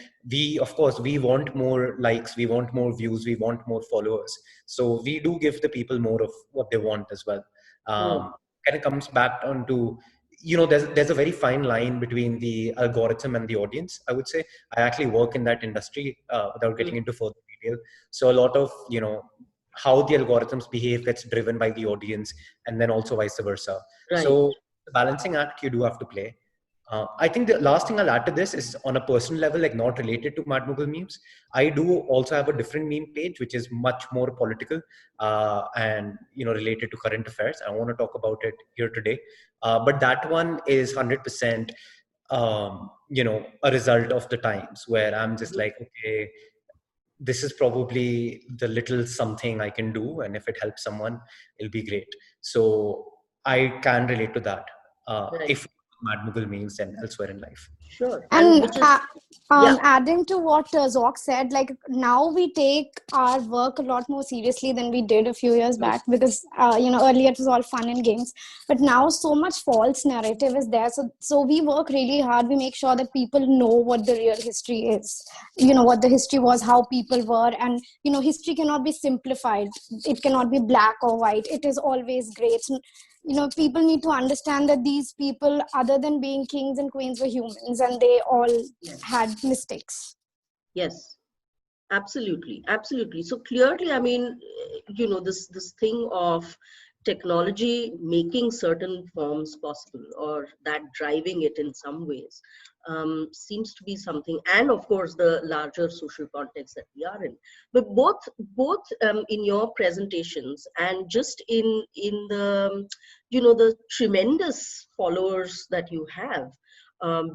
of course, we want more likes, we want more views, we want more followers. So we do give the people more of what they want as well. Kind of comes back down to, there's a very fine line between the algorithm and the audience, I would say. I actually work in that industry without getting into further detail. So a lot of, how the algorithms behave gets driven by the audience, and then also vice versa. Right. So the balancing act you do have to play. I think the last thing I'll add to this is on a personal level, like not related to Mad Mughal memes. I do also have a different meme page, which is much more political and related to current affairs. I want to talk about it here today, but that one is 100%, a result of the times where I'm just like, okay, this is probably the little something I can do, and if it helps someone, it'll be great. So I can relate to that. Right. If Mad Mughal memes and elsewhere in life. Sure. And which is, yeah. adding to what Zauq said, like now we take our work a lot more seriously than we did a few years back, because earlier it was all fun and games, but now so much false narrative is there. So we work really hard. We make sure that people know what the real history is, what the history was, how people were, and history cannot be simplified. It cannot be black or white. It is always gray. People need to understand that these people, other than being kings and queens, were humans, and they all had mistakes. Yes, absolutely, absolutely. So clearly, I mean, this thing of technology making certain forms possible, or that driving it in some ways, seems to be something, and of course the larger social context that we are in. But both in your presentations and just in the the tremendous followers that you have,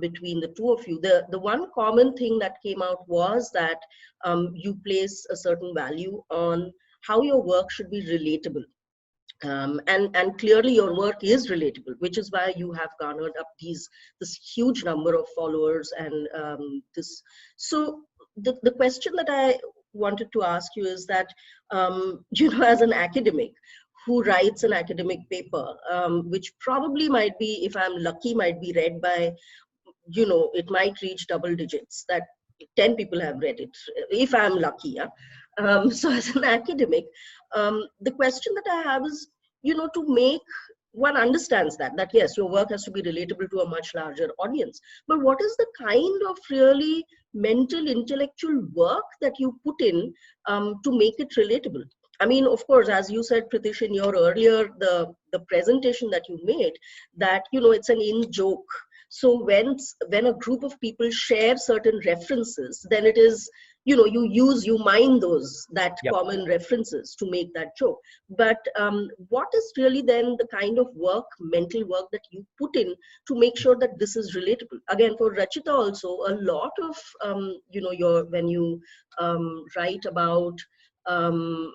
between the two of you, the one common thing that came out was that you place a certain value on how your work should be relatable. And clearly your work is relatable, which is why you have garnered up this huge number of followers. And this, so the question that I wanted to ask you is that, as an academic who writes an academic paper, which probably might be, if I'm lucky, might be read by, it might reach double digits, that 10 people have read it, if I'm lucky. Yeah? So as an academic, the question that I have is, to make one understands that yes, your work has to be relatable to a much larger audience, but what is the kind of really mental, intellectual work that you put in to make it relatable? I mean, of course, as you said, Pritish, in your earlier, the presentation that you made, that, it's an in joke. So when a group of people share certain references, then it is, you mine that Yep. common references to make that joke. But what is really then the kind of work, mental work, that you put in to make sure that this is relatable? Again, for Rachita also, a lot of, when you write about, um,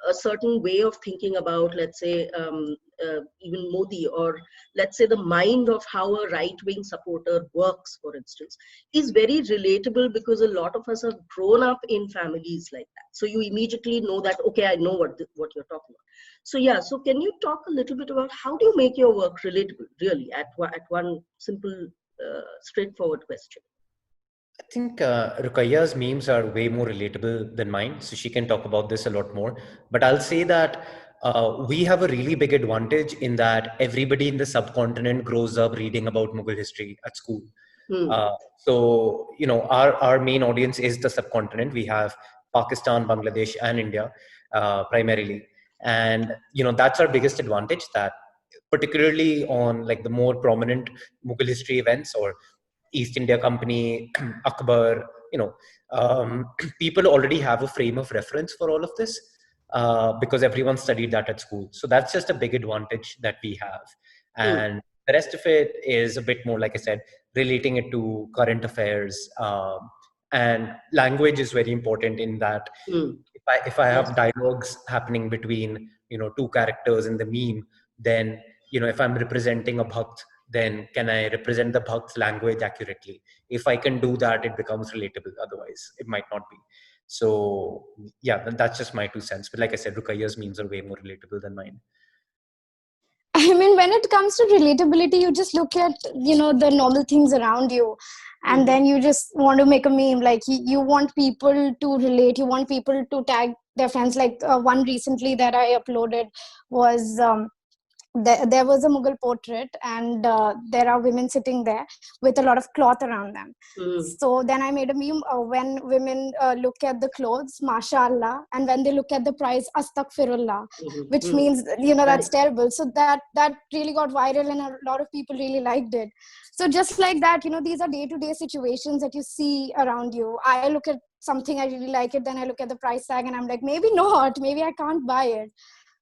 a certain way of thinking about, let's say, even Modi, or let's say the mind of how a right-wing supporter works, for instance, is very relatable, because a lot of us have grown up in families like that. So you immediately know that, okay, I know what you're talking about. So yeah, so can you talk a little bit about how do you make your work relatable, really, at one simple, straightforward question? I think Ruqaiya's memes are way more relatable than mine, so she can talk about this a lot more. But I'll say that we have a really big advantage in that everybody in the subcontinent grows up reading about Mughal history at school. So, our main audience is the subcontinent. We have Pakistan, Bangladesh, and India primarily. And, that's our biggest advantage, that particularly on like the more prominent Mughal history events or East India Company, Akbar, people already have a frame of reference for all of this because everyone studied that at school. So that's just a big advantage that we have. And the rest of it is a bit more, like I said, relating it to current affairs. And language is very important in that. If I have dialogues happening between two characters in the meme, then if I'm representing a bhakt, then can I represent the bhakt's language accurately? If I can do that, it becomes relatable. Otherwise, it might not be. So yeah, that's just my 2 cents. But like I said, Ruqaiya's memes are way more relatable than mine. I mean, when it comes to relatability, you just look at, the normal things around you, and then you just want to make a meme. Like, you want people to relate. You want people to tag their friends. Like, one recently that I uploaded was, there was a Mughal portrait, and there are women sitting there with a lot of cloth around them. So then I made a meme when women look at the clothes, mashallah, and when they look at the price, astaghfirullah, which means, that's terrible. So that really got viral, and a lot of people really liked it. So just like that, these are day-to-day situations that you see around you. I look at something, I really like it, then I look at the price tag and I'm like, maybe not, maybe I can't buy it.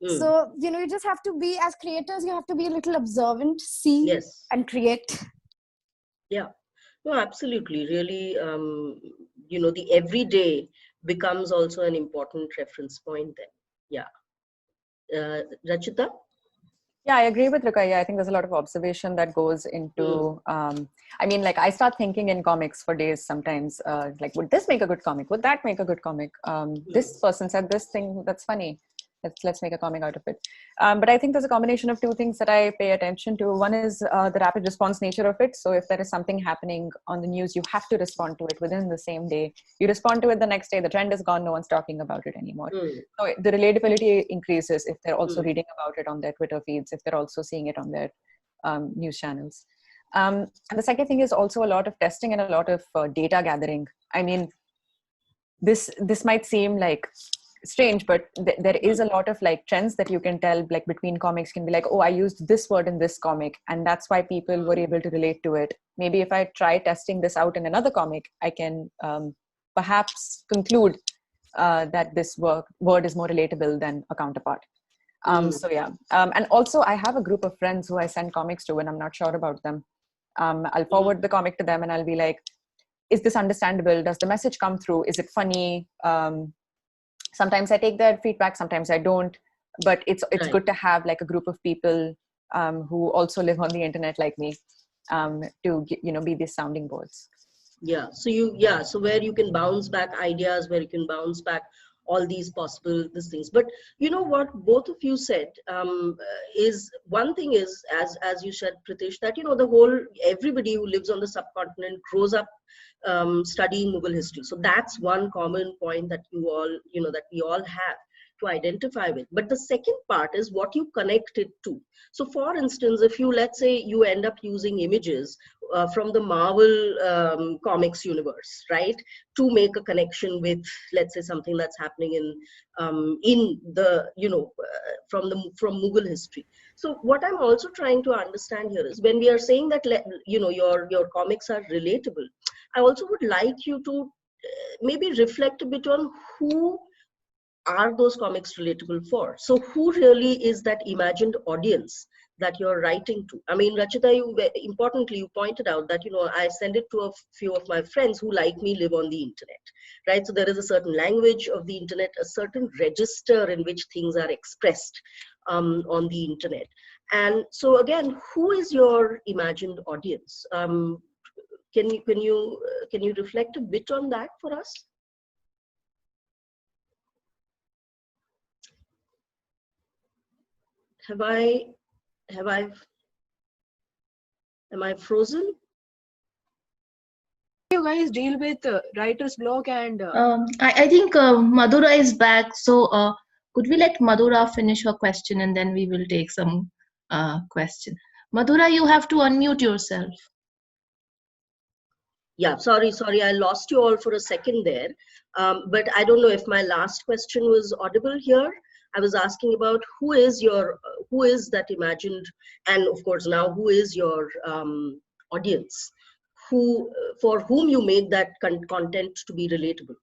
So, you just have to be, as creators, you have to be a little observant, see and create. Yeah, no, absolutely. Really, the everyday becomes also an important reference point then. Yeah. Rachita? Yeah, I agree with Ruqaiya. I think there's a lot of observation that goes into, I start thinking in comics for days sometimes, would this make a good comic? Would that make a good comic? This person said this thing, that's funny. Let's make a comic out of it. But I think there's a combination of two things that I pay attention to. One is the rapid response nature of it. So if there is something happening on the news, you have to respond to it within the same day. You respond to it the next day, the trend is gone, no one's talking about it anymore. So the relatability increases if they're also reading about it on their Twitter feeds, if they're also seeing it on their news channels. And the second thing is also a lot of testing and a lot of data gathering. I mean, this might seem like strange, but there is a lot of trends that you can tell between comics. Can be oh, I used this word in this comic, and that's why people were able to relate to it. Maybe if I try testing this out in another comic, I can perhaps conclude that this word is more relatable than a counterpart. So yeah, and also I have a group of friends who I send comics to when I'm not sure about them. I'll forward the comic to them and I'll be like, is this understandable? Does the message come through? Is it funny? Sometimes I take their feedback, sometimes I don't, but it's good to have a group of people who also live on the internet like me to be these sounding boards. So where you can bounce back ideas, where you can bounce back all these possible things. But what both of you said is one thing is, as you said, Pritish, that everybody who lives on the subcontinent grows up studying Mughal history. So that's one common point that you all, that we all have to identify with. But the second part is what you connect it to. So for instance, if you, let's say you end up using images from the Marvel comics universe, right, to make a connection with, let's say, something that's happening in the, from Mughal history. So what I'm also trying to understand here is, when we are saying that, your comics are relatable, I also would like you to maybe reflect a bit on who are those comics relatable for. So who really is that imagined audience that you're writing to? I mean, Rachita, importantly, you pointed out that, I send it to a few of my friends who, like me, live on the internet, right? So there is a certain language of the internet, a certain register in which things are expressed on the internet. And so again, who is your imagined audience? Can you reflect a bit on that for us? Am I frozen? You guys deal with writer's block and I think Madhura is back, so could we let Madhura finish her question and then we will take some question. Madhura, you have to unmute yourself. Yeah, sorry, I lost you all for a second there. But I don't know if my last question was audible here. I was asking about who is that imagined, and of course now who is your audience, for whom you make that content to be relatable.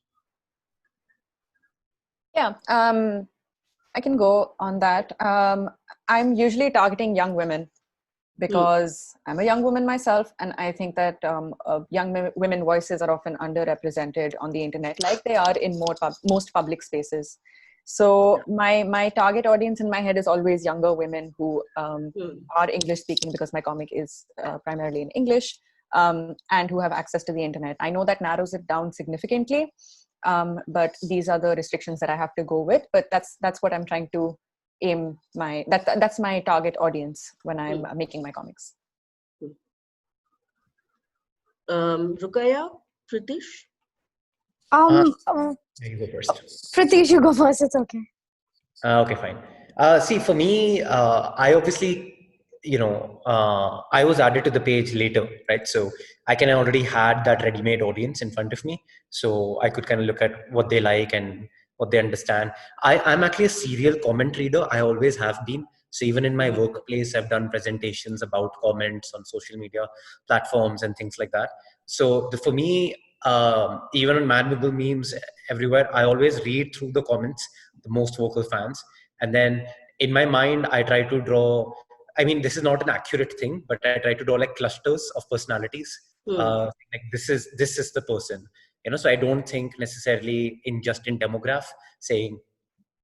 Yeah, I can go on that. I'm usually targeting young women because I'm a young woman myself, and I think that young women voices are often underrepresented on the internet, like they are in most public spaces. So my target audience in my head is always younger women who are English speaking, because my comic is primarily in English, and who have access to the internet. I know that narrows it down significantly, but these are the restrictions that I have to go with. But that's what I'm trying to aim that's my target audience when I'm making my comics. Ruqaiya, Pritish? You go first. Pritish, you go first, it's okay. Okay, fine. See, for me, I obviously, I was added to the page later, right? So I kind of already had that ready-made audience in front of me. So I could kind of look at what they like and what they understand. I'm actually a serial comment reader. I always have been. So even in my workplace, I've done presentations about comments on social media platforms and things like that. So for me, even on Mad Mughal memes everywhere, I always read through the comments, the most vocal fans, and then in my mind I try to draw, I mean, this is not an accurate thing, but I try to draw like clusters of personalities. Like this is the person, so I don't think necessarily in just in demograph saying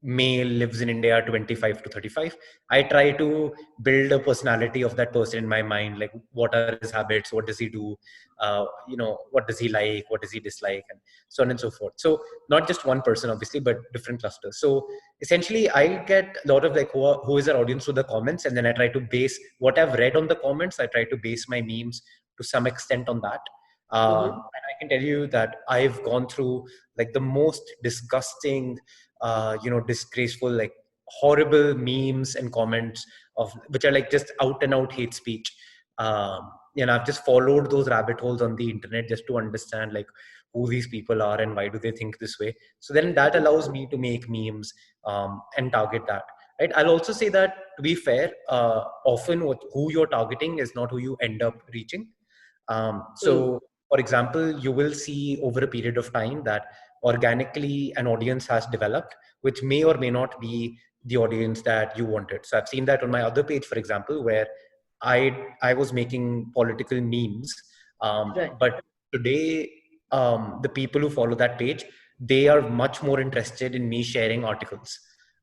male lives in India 25 to 35. I try to build a personality of that person in my mind, like what are his habits, what does he do, what does he like, what does he dislike, and so on and so forth. So not just one person, obviously, but different clusters. So essentially, I get a lot of like who is our audience through the comments, and then I try to base what I've read on the comments. I try to base my memes to some extent on that. And I can tell you that I've gone through like the most disgusting, disgraceful, like horrible memes and comments of which are like just out and out hate speech. I've just followed those rabbit holes on the internet just to understand like who these people are and why do they think this way. So then that allows me to make memes and target that. Right. I'll also say that to be fair, often who you're targeting is not who you end up reaching. So, for example, you will see over a period of time that organically an audience has developed, which may or may not be the audience that you wanted. So I've seen that on my other page, for example, where I was making political memes, Right. but today the people who follow that page, they are much more interested in me sharing articles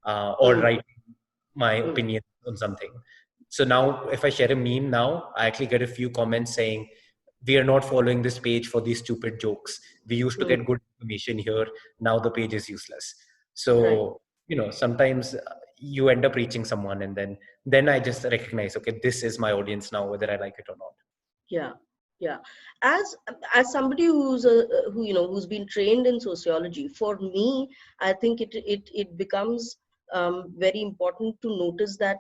or writing my opinion on something. So now if I share a meme now, I actually get a few comments saying, we are not following this page for these stupid jokes. We used to get good information here. Now the page is useless. Right. So, sometimes you end up reaching someone, and then I just recognize, okay, this is my audience now, whether I like it or not. Yeah, yeah. As somebody who's been trained in sociology, for me, I think it becomes very important to notice that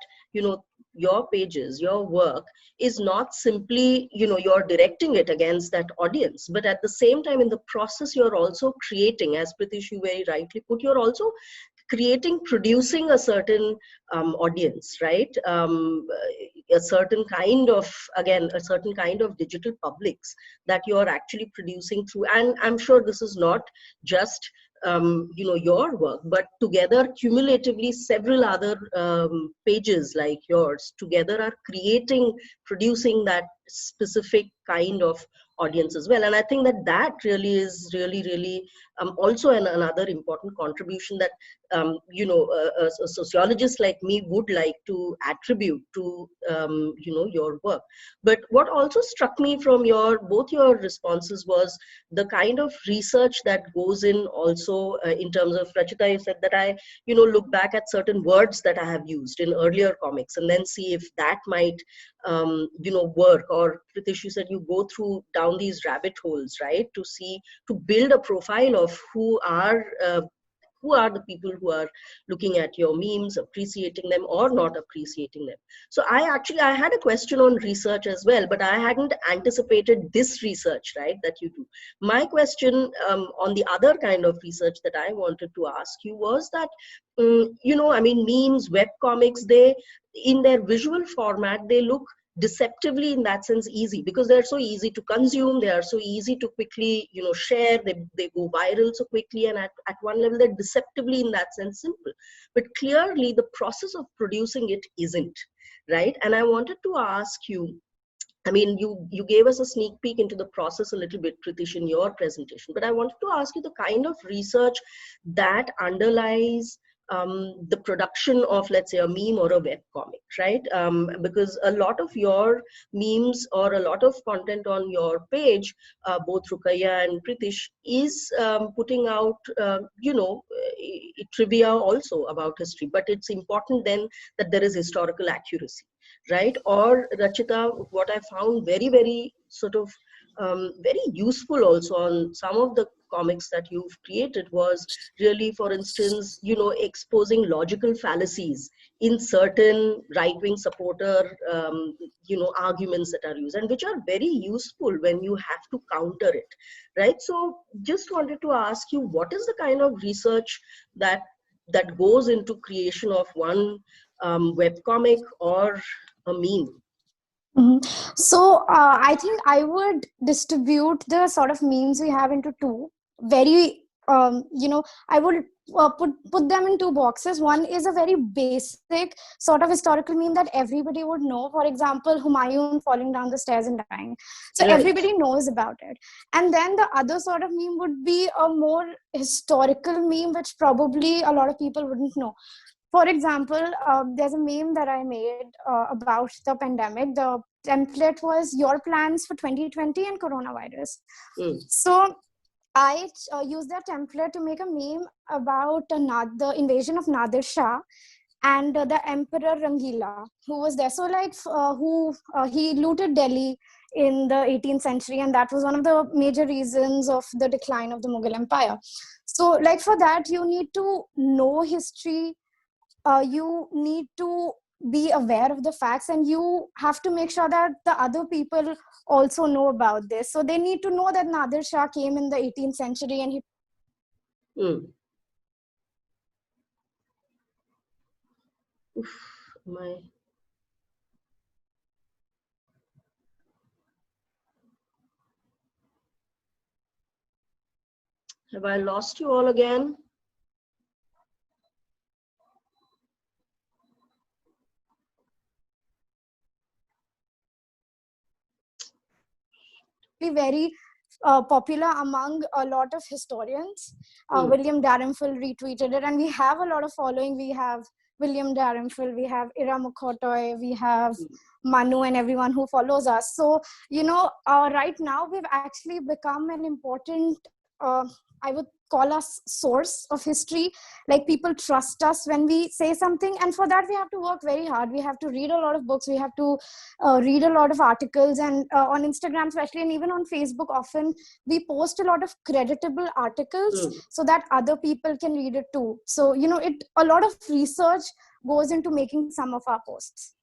your pages, your work is not simply you're directing it against that audience, but at the same time in the process you're also creating, as Pritish you very rightly put, you're also producing a certain audience, right? A certain kind of, again, a certain kind of digital publics that you're actually producing through. And I'm sure this is not just your work, but together cumulatively several other pages like yours together are producing that specific kind of audience as well. And I think that really is really also another important contribution that a sociologist like me would like to attribute to your work. But what also struck me from both your responses was the kind of research that goes in also in terms of, Rachita, you said that I look back at certain words that I have used in earlier comics and then see if that might work. Or Pritish, you said you go down these rabbit holes, right, to build a profile of who are the people who are looking at your memes, appreciating them or not appreciating them. So I had a question on research as well, but I hadn't anticipated this research, right, that you do. My question on the other kind of research that I wanted to ask you was that, memes, web comics, they, in their visual format, they look deceptively in that sense easy because they're so easy to consume, they are so easy to quickly share, they go viral so quickly, and at one level they're deceptively in that sense simple. But clearly the process of producing it isn't, right? And I wanted to ask you, I mean, you gave us a sneak peek into the process a little bit, Pritish, in your presentation, but I wanted to ask you the kind of research that underlies the production of, let's say, a meme or a web comic, right? Because a lot of your memes or a lot of content on your page, both Ruqaiya and Pritish, is putting out, trivia also about history, but it's important then that there is historical accuracy, right? Or Rachita, what I found very, very sort of very useful also on some of the comics that you've created was really, for instance, exposing logical fallacies in certain right-wing supporter, arguments that are used, and which are very useful when you have to counter it, right? So just wanted to ask you, what is the kind of research that goes into creation of one webcomic or a meme? Mhm. So I think I would distribute the sort of memes we have into two. Very, I would put them in two boxes. One is a very basic sort of historical meme that everybody would know. For example, Humayun falling down the stairs and dying. So Right. everybody knows about it. And then the other sort of meme would be a more historical meme, which probably a lot of people wouldn't know. For example, there's a meme that I made about the pandemic. The template was your plans for 2020 and coronavirus. Mm. So I used that template to make a meme about the invasion of Nadir Shah and the Emperor Rangila, who was there. So, like, he looted Delhi in the 18th century, and that was one of the major reasons of the decline of the Mughal Empire. So, like, for that, you need to know history, you need to be aware of the facts, and you have to make sure that the other people also know about this. So they need to know that Nadir Shah came in the 18th century and he Mm. Oof, my. Have I lost you all again? very popular among a lot of historians. William Dalrymple retweeted it, and we have a lot of following. We have William Dalrymple, we have Ira Mukhotoy, we have Manu, and everyone who follows us. So, right now we've actually become an important, I would call us source of history. Like, people trust us when we say something, and for that we have to work very hard. We have to read a lot of books, we have to read a lot of articles, and on Instagram especially, and even on Facebook, often we post a lot of creditable articles so that other people can read it too. So a lot of research goes into making some of our posts.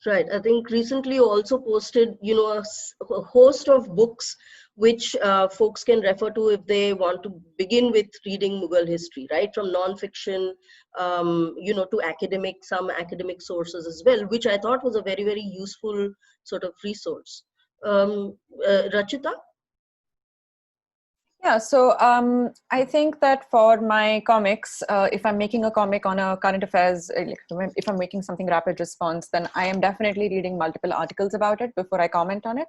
Right. I think recently you also posted, a host of books which folks can refer to if they want to begin with reading Mughal history, right? From non-fiction, to some academic sources as well, which I thought was a very, very useful sort of resource. Rachita? Yeah, so I think that for my comics, if I'm making a comic on a current affairs, if I'm making something rapid response, then I am definitely reading multiple articles about it before I comment on it,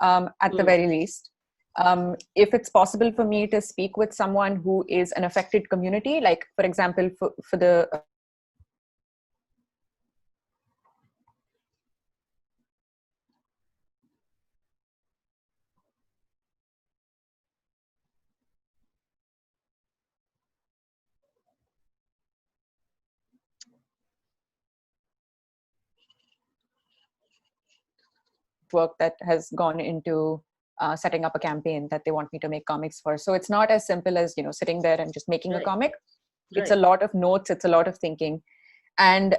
at the very least. If it's possible for me to speak with someone who is an affected community, like, for example, for the work that has gone into setting up a campaign that they want me to make comics for. So it's not as simple as, sitting there and just making a comic. It's a lot of notes, it's a lot of thinking. And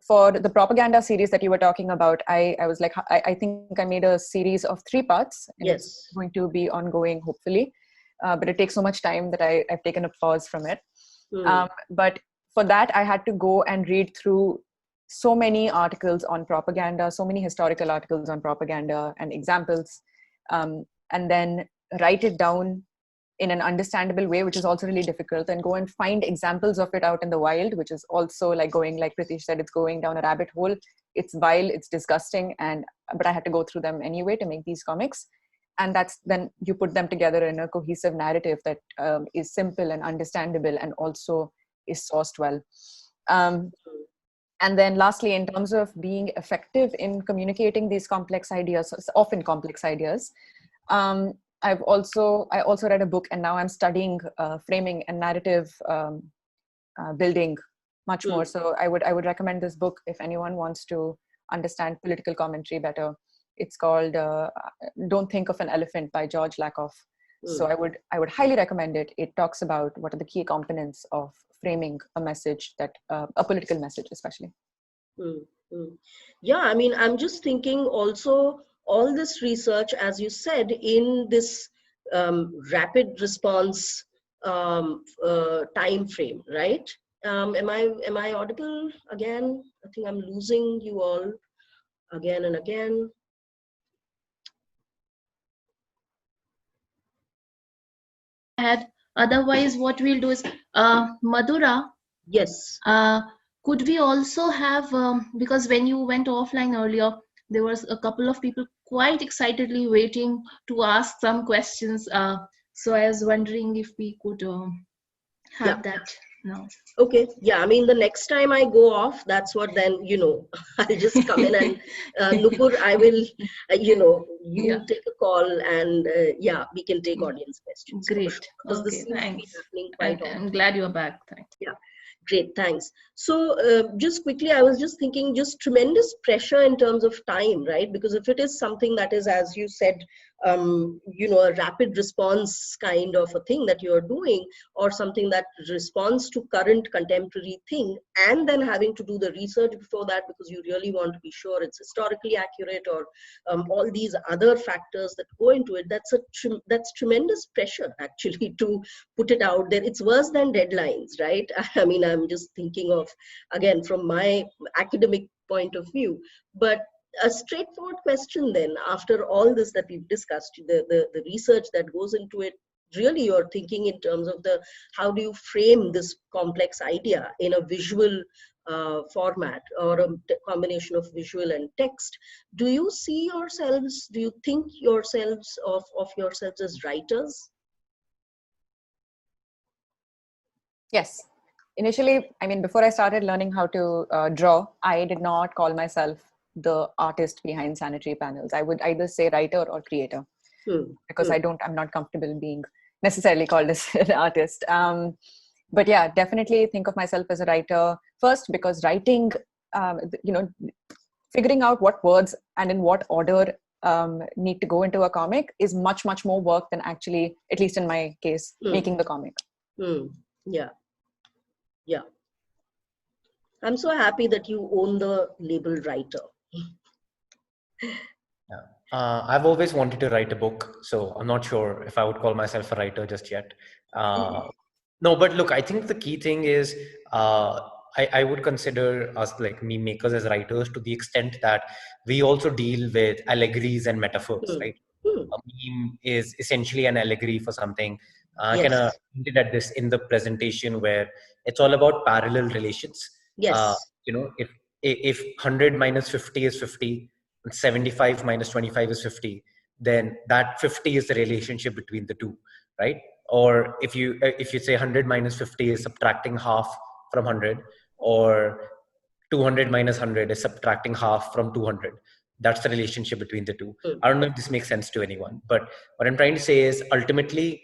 for the propaganda series that you were talking about, I was like, I think I made a series of 3 parts, and it's going to be ongoing, hopefully. But it takes so much time that I've taken a pause from it. But for that, I had to go and read through so many articles on propaganda, so many historical articles on propaganda and examples, and then write it down in an understandable way, which is also really difficult, and go and find examples of it out in the wild, which is also like going, like Pritish said, it's going down a rabbit hole. It's vile, it's disgusting, but I had to go through them anyway to make these comics. And then you put them together in a cohesive narrative that is simple and understandable, and also is sourced well. And then lastly, in terms of being effective in communicating these complex ideas, often complex ideas, I also read a book, and now I'm studying framing and narrative building much more. So I would recommend this book if anyone wants to understand political commentary better. It's called Don't Think of an Elephant by George Lakoff. So I would highly recommend it. It talks about what are the key components of framing a message, that a political message especially. Yeah, I mean, I'm just thinking also all this research, as you said, in this rapid response time frame, right? Am I audible again? I think I'm losing you all again and again. Otherwise, what we'll do is, Madhura. Yes. Could we also have, because when you went offline earlier, there was a couple of people quite excitedly waiting to ask some questions. So I was wondering if we could have that now. Okay. Yeah. I mean, the next time I go off, that's what then, I'll just come in and Nupur, I will, you take a call and we can take audience questions. Great. Sure, because Okay, this seems thanks. to be happening quite often. I'm glad you're back. Thanks. Yeah. Great, thanks. So just quickly, I was just thinking, just tremendous pressure in terms of time, right? Because if it is something that is, as you said, a rapid response kind of a thing that you're doing, or something that responds to current contemporary thing, and then having to do the research before that because you really want to be sure it's historically accurate, or all these other factors that go into it, that's tremendous pressure actually to put it out there. It's worse than deadlines, right? I mean, I'm just thinking of, again, from my academic point of view. But a straightforward question then, after all this that we've discussed, the research that goes into it, really you're thinking in terms of how do you frame this complex idea in a visual format, or a combination of visual and text. Do you think yourselves of yourselves as writers? Yes. Initially, I mean, before I started learning how to draw, I did not call myself the artist behind Sanitary Panels. I would either say writer or creator, because I'm not comfortable being necessarily called as an artist. But yeah, definitely think of myself as a writer first, because writing, figuring out what words and in what order need to go into a comic is much, much more work than actually, at least in my case, making the comic. Yeah. I'm so happy that you own the label writer. I've always wanted to write a book, so I'm not sure if I would call myself a writer just yet. No, but look, I think the key thing is I would consider us like meme makers as writers, to the extent that we also deal with allegories and metaphors, right? A meme is essentially an allegory for something. I kind of hinted at this in the presentation, where it's all about parallel relations. Yes. If 100 minus 50 is 50, and 75 minus 25 is 50, then that 50 is the relationship between the two, right? Or if you say 100 minus 50 is subtracting half from 100, or 200 minus 100 is subtracting half from 200. That's the relationship between the two. I don't know if this makes sense to anyone, but what I'm trying to say is, ultimately,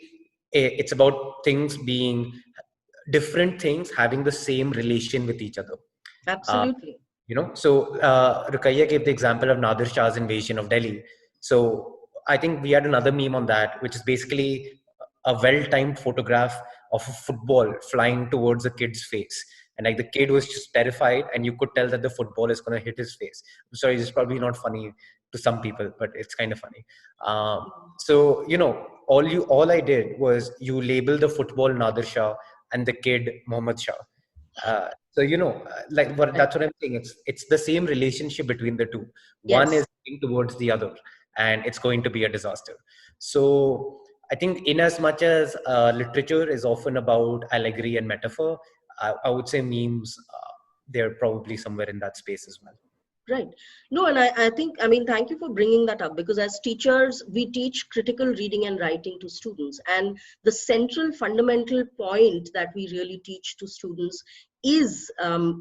it's about things being different things having the same relation with each other. Absolutely. So Ruqaiya gave the example of Nadir Shah's invasion of Delhi. So I think we had another meme on that, which is basically a well-timed photograph of a football flying towards a kid's face. And like, the kid was just terrified, and you could tell that the football is going to hit his face. I'm sorry, it's probably not funny to some people, but it's kind of funny. So all I did was, you label the football Nadir Shah and the kid Muhammad Shah. That's what I'm saying. It's the same relationship between the two. One is heading towards the other, and it's going to be a disaster. So I think, in as much as literature is often about allegory and metaphor, I would say memes, they're probably somewhere in that space as well. Right. No, and I think, thank you for bringing that up, because as teachers, we teach critical reading and writing to students. And the central fundamental point that we really teach to students is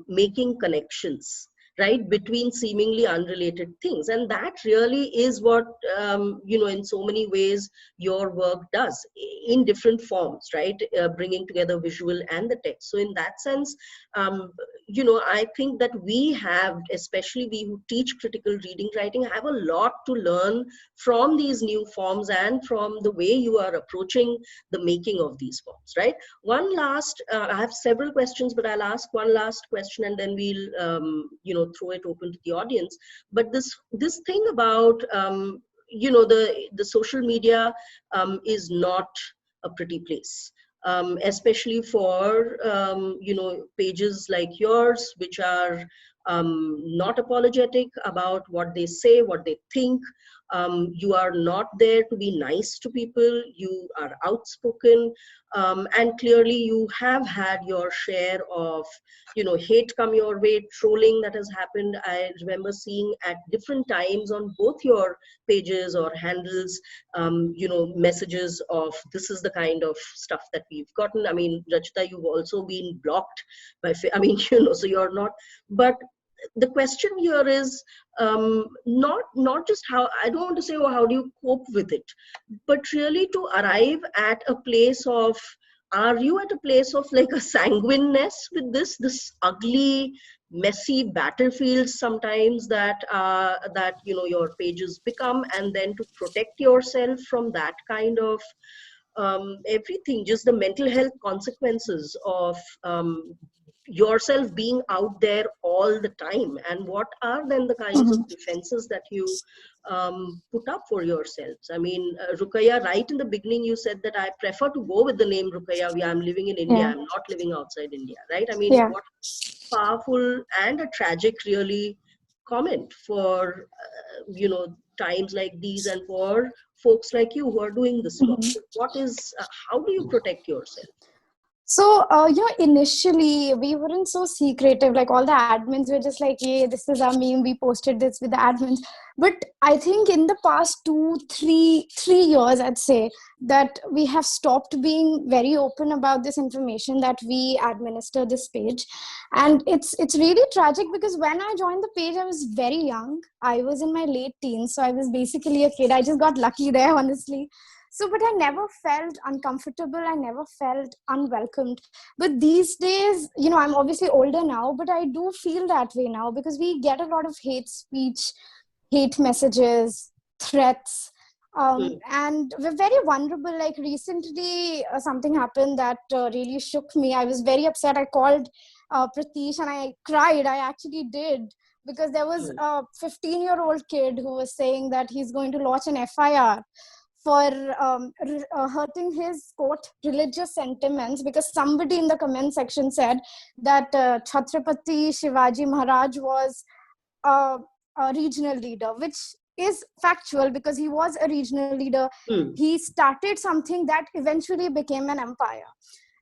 making connections. right, between seemingly unrelated things. And that really is what, in so many ways your work does, in different forms, right, bringing together visual and the text. So in that sense, I think that we have, especially we who teach critical reading writing, have a lot to learn from these new forms and from the way you are approaching the making of these forms, right? One last, I have several questions, but I'll ask one last question and then we'll, throw it open to the audience. But this thing about, the social media is not a pretty place. Especially for pages like yours, which are not apologetic about what they say, what they think. You are not there to be nice to people. You are outspoken, and clearly you have had your share of hate come your way, trolling that has happened. I remember seeing at different times on both your pages or handles messages of this is the kind of stuff that we've gotten. I mean, Rachita, you've also been blocked by so you're not, but the question here is not just how, I don't want to say, oh, how do you cope with it, but really to arrive at a place of, are you at a place of like a sanguineness with this ugly, messy battlefield sometimes that your pages become, and then to protect yourself from that kind of everything, just the mental health consequences of yourself being out there all the time, and what are then the kinds of defenses that you put up for yourselves? I mean, Ruqaiya, right in the beginning you said that I prefer to go with the name Ruqaiya. I'm living in India, I'm not living outside India, right? I mean, what powerful and a tragic really comment for times like these, and for folks like you who are doing this work. So what is how do you protect yourself? So, initially we weren't so secretive. Like all the admins were just like, "Yeah, this is our meme. We posted this with the admins." But I think in the past 3 years, I'd say that we have stopped being very open about this information that we administer this page, and it's really tragic because when I joined the page, I was very young. I was in my late teens, so I was basically a kid. I just got lucky there, honestly. So, but I never felt uncomfortable. I never felt unwelcomed. But these days, I'm obviously older now, but I do feel that way now because we get a lot of hate speech, hate messages, threats. And we're very vulnerable. Like recently, something happened that really shook me. I was very upset. I called Pritish and I cried. I actually did. Because there was a 15-year-old kid who was saying that he's going to launch an FIR for hurting his, quote, religious sentiments, because somebody in the comment section said that Chhatrapati Shivaji Maharaj was a regional leader, which is factual because he was a regional leader. He started something that eventually became an empire,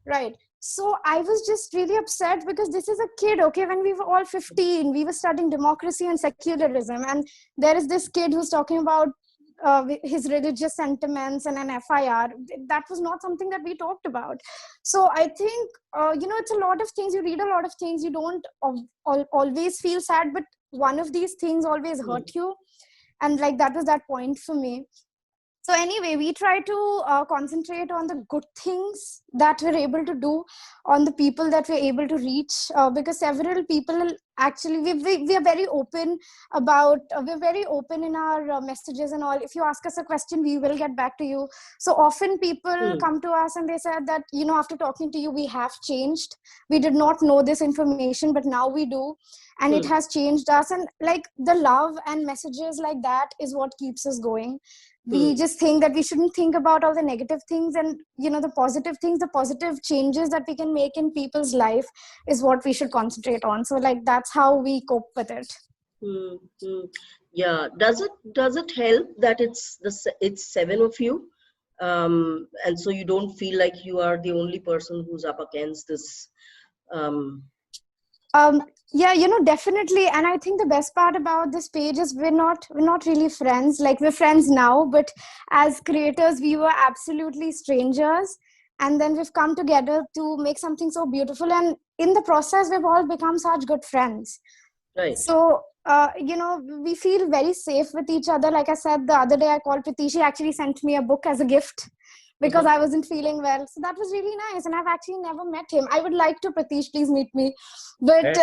right? So I was just really upset because this is a kid, okay? When we were all 15, we were studying democracy and secularism, and there is this kid who's talking about his religious sentiments and an FIR. That was not something that we talked about. So I think, it's a lot of things. You read a lot of things. You don't always feel sad, but one of these things always hurt you. And like, that was that point for me. So anyway, we try to concentrate on the good things that we're able to do, on the people that we're able to reach, because several people actually, we are very open about, we're very open in our messages and all. If you ask us a question, we will get back to you. So often people come to us and they said that, after talking to you, we have changed. We did not know this information, but now we do. And it has changed us. And like the love and messages like that is what keeps us going. We just think that we shouldn't think about all the negative things, and the positive things, the positive changes that we can make in people's life is what we should concentrate on. So like, that's how we cope with it. Yeah. Does it help that it's 7 of you, and so you don't feel like you are the only person who's up against this? Yeah, definitely. And I think the best part about this page is we're not really friends. Like, we're friends now, but as creators, we were absolutely strangers. And then we've come together to make something so beautiful. And in the process, we've all become such good friends. Right. So, we feel very safe with each other. Like I said, the other day I called Pritish. He actually sent me a book as a gift because I wasn't feeling well. So that was really nice. And I've actually never met him. I would like to, Pritish, please meet me. But,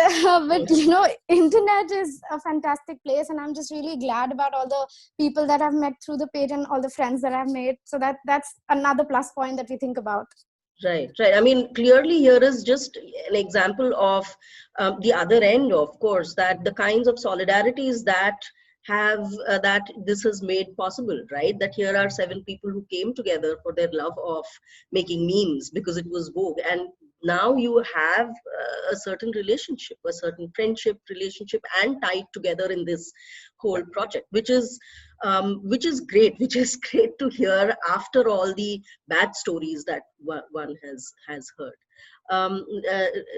internet is a fantastic place. And I'm just really glad about all the people that I've met through the page and all the friends that I've made. So that's another plus point that we think about. Right, right. I mean, clearly here is just an example of the other end, of course, that the kinds of solidarities that have that this has made possible, right? That here are 7 people who came together for their love of making memes because it was Vogue, and now you have a certain relationship, a certain friendship relationship, and tied together in this whole project, which is great, which is great to hear after all the bad stories that one has heard.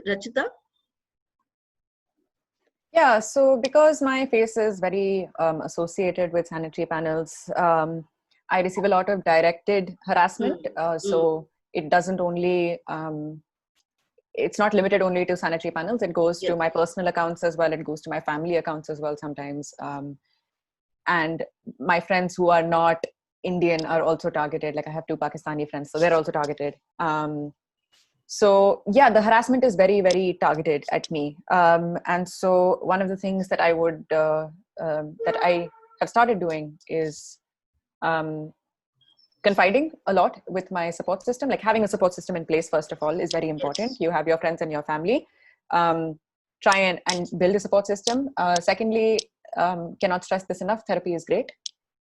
Rachita? Yeah, so because my face is very associated with sanitary panels, I receive a lot of directed harassment. So it doesn't only, it's not limited only to sanitary panels. It goes to my personal accounts as well. It goes to my family accounts as well sometimes. And my friends who are not Indian are also targeted. Like I have 2 Pakistani friends, so they're also targeted. So yeah, the harassment is very, very targeted at me. And so one of the things that I would, that I have started doing is confiding a lot with my support system. Like having a support system in place, first of all, is very important. You have your friends and your family. Try and build a support system. Secondly, cannot stress this enough, therapy is great.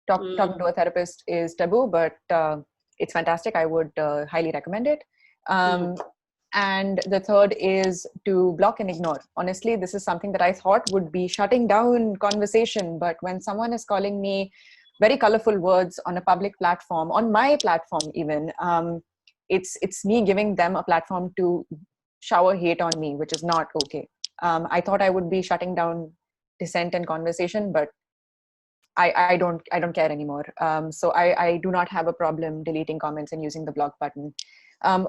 Talking to a therapist is taboo, but it's fantastic. I would highly recommend it. And the third is to block and ignore. Honestly, this is something that I thought would be shutting down conversation. But when someone is calling me very colorful words on a public platform, on my platform even, it's me giving them a platform to shower hate on me, which is not okay. I thought I would be shutting down dissent and conversation, but I don't care anymore. So I do not have a problem deleting comments and using the block button.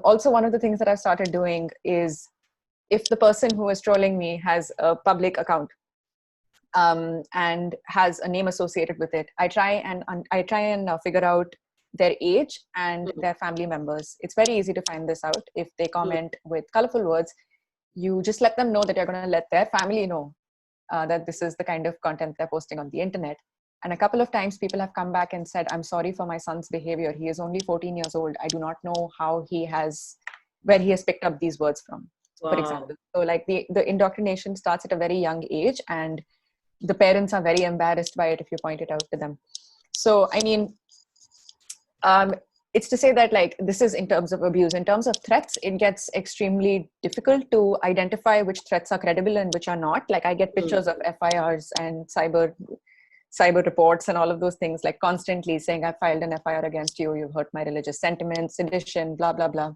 Also, one of the things that I've started doing is if the person who is trolling me has a public account and has a name associated with it, I try and figure out their age and their family members. It's very easy to find this out. If they comment with colorful words, you just let them know that you're going to let their family know that this is the kind of content they're posting on the internet. And a couple of times people have come back and said, I'm sorry for my son's behavior. He is only 14 years old. I do not know where he has picked up these words from, for example. So like the indoctrination starts at a very young age, and the parents are very embarrassed by it if you point it out to them. So, I mean, it's to say that like this is in terms of abuse. In terms of threats, it gets extremely difficult to identify which threats are credible and which are not. Like I get pictures of FIRs and cyber reports and all of those things, like constantly saying, I filed an FIR against you, you've hurt my religious sentiments, sedition, blah, blah, blah.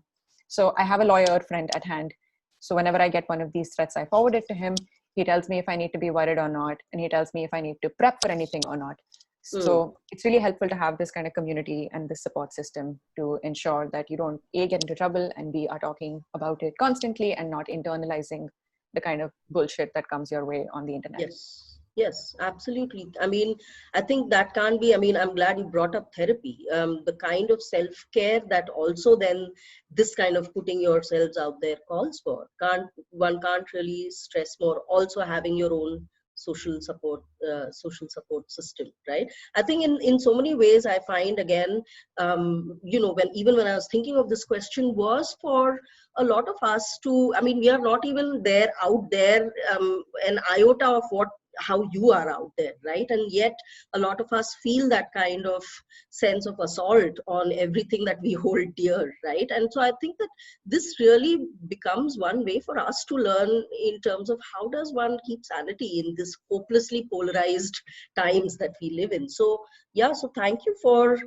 So I have a lawyer friend at hand. So whenever I get one of these threats, I forward it to him. He tells me if I need to be worried or not. And he tells me if I need to prep for anything or not. So it's really helpful to have this kind of community and this support system to ensure that you don't A, get into trouble, and B, are talking about it constantly and not internalizing the kind of bullshit that comes your way on the internet. Yes, absolutely. I mean, I think that can't be, I mean, I'm glad you brought up therapy. The kind of self-care that also then this kind of putting yourselves out there calls for. One can't really stress more. Also having your own social support system, right? I think in so many ways I find again, when I was thinking of this question was for a lot of us to, I mean, we are not even there out there, an iota of how you are out there, right? And yet a lot of us feel that kind of sense of assault on everything that we hold dear, right? And so I think that this really becomes one way for us to learn in terms of how does one keep sanity in this hopelessly polarized times that we live in. So yeah, so thank you for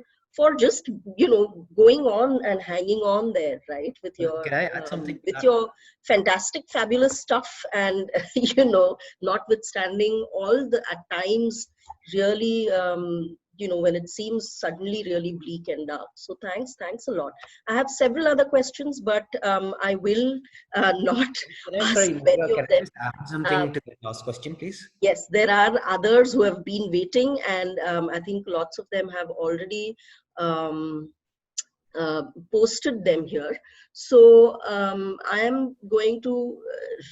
just going on and hanging on there, right, with your Can I add something to that? your fantastic fabulous stuff, and notwithstanding all the at times really when it seems suddenly really bleak and dark. So thanks a lot. I have several other questions, but I will not ask Sorry, many Madhura, of can I them. just add something to the last question, please? Yes, there are others who have been waiting, and I think lots of them have already um, posted them here. So I am going to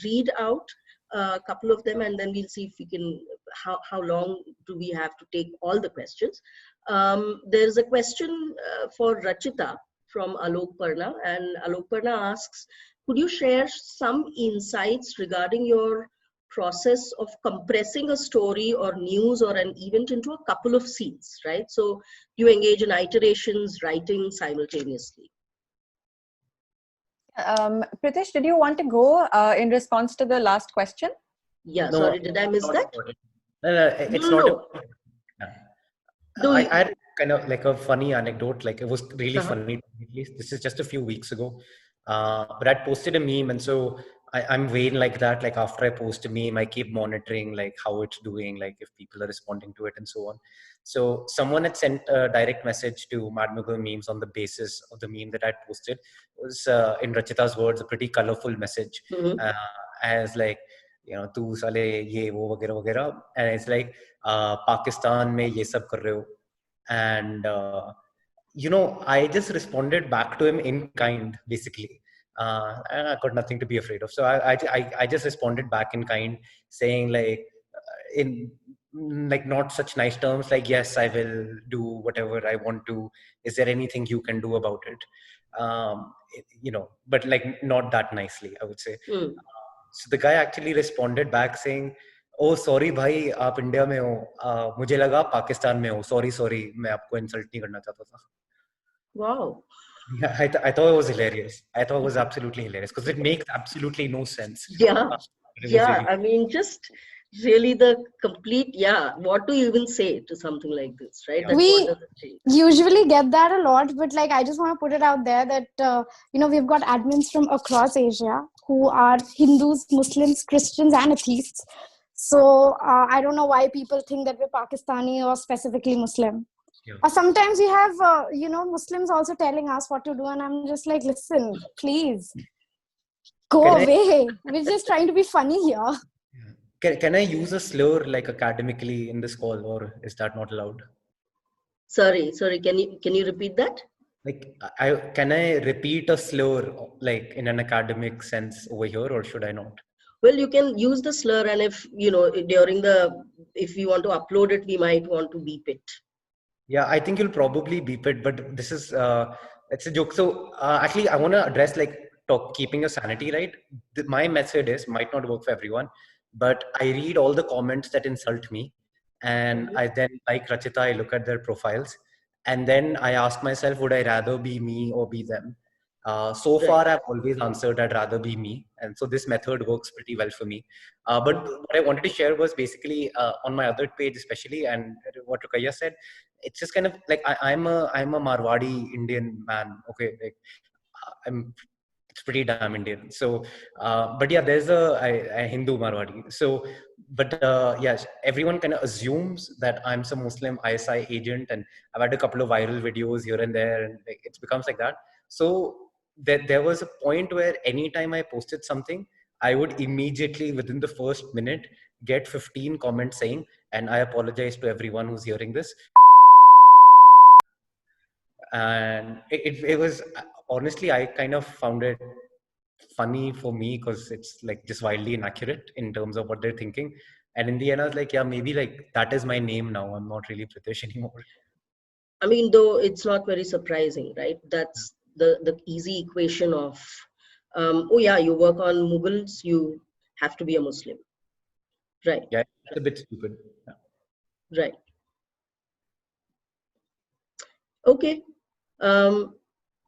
read out a couple of them, and then we'll see if we can, how long do we have to take all the questions. There's a question for Rachita from Alok Parna, and Alok Parna asks, could you share some insights regarding your process of compressing a story or news or an event into a couple of scenes, right? So you engage in iterations, writing simultaneously. Pritish, did you want to go in response to the last question? Yeah, No, sorry, did I miss not that? important. No, it's No, not no. yeah. No, I had kind of like a funny anecdote. Like it was really uh-huh. funny. At least this is just a few weeks ago. But I posted a meme, and so I'm vain like that. Like after I post a meme, I keep monitoring like how it's doing, like if people are responding to it, and so on. So someone had sent a direct message to Mad Mughal Memes on the basis of the meme that I posted. It was, in Rachita's words, a pretty colorful message, Mm-hmm. as like, tu sale ye wo वगैरह वगैरह, and it's like Pakistan में ये सब कर रहे हो, and I just responded back to him in kind, basically. And I got nothing to be afraid of. So I just responded back in kind, saying like, in like not such nice terms, like, yes, I will do whatever I want to. Is there anything you can do about it? But like not that nicely, I would say. Mm. So the guy actually responded back saying, "Oh, sorry भाई, आप India में हो, मुझे लगा आप पाकिस्तान में हो, sorry, मैं आपको इंसल्ट नहीं करना चाहता था." Wow. Yeah, I thought it was hilarious. I thought it was absolutely hilarious because it makes absolutely no sense. Yeah. But it was Yeah. really, I mean, just really the complete, yeah. What do you even say to something like this, right? That what We does it say? usually get that a lot, but like I just want to put it out there that we've got admins from across Asia who are Hindus, Muslims, Christians, and atheists. So I don't know why people think that we're Pakistani or specifically Muslim. yeah. Or sometimes we have Muslims also telling us what to do, and I'm just like, listen, please go Can I away. We're just trying to be funny here. can I use a slur like academically in this call, or is that not allowed? Sorry. Can you repeat that? Like, can I repeat a slur like in an academic sense over here, or should I not? Well, you can use the slur, and if if we want to upload it, we might want to beep it. Yeah, I think you'll probably beep it, but this is it's a joke. So actually, I want to address like keeping your sanity, right? My method is might not work for everyone, but I read all the comments that insult me, and I then, like Rachita, I look at their profiles, and then I ask myself, would I rather be me or be them? So Right. far, I've always answered I'd rather be me, and so this method works pretty well for me. But what I wanted to share was basically on my other page, especially, and what Ruqaiya said, it's just kind of like I'm a Marwadi Indian man. Okay, like I'm it's pretty damn Indian. So, but yeah, there's a Hindu Marwadi. So, but yes, everyone kind of assumes that I'm some Muslim ISI agent, and I've had a couple of viral videos here and there, and like, it becomes like that. So there was a point where anytime I posted something, I would immediately, within the first minute, get 15 comments saying, and I apologize to everyone who's hearing this. And it was honestly, I kind of found it funny for me because it's like just wildly inaccurate in terms of what they're thinking. And in the end, I was like, yeah, maybe like that is my name now. I'm not really Pritish anymore. I mean, though it's not very surprising, right? That's the easy equation of, oh yeah, you work on Mughals, you have to be a Muslim, right? Yeah, it's a bit stupid. Yeah. Right. Okay.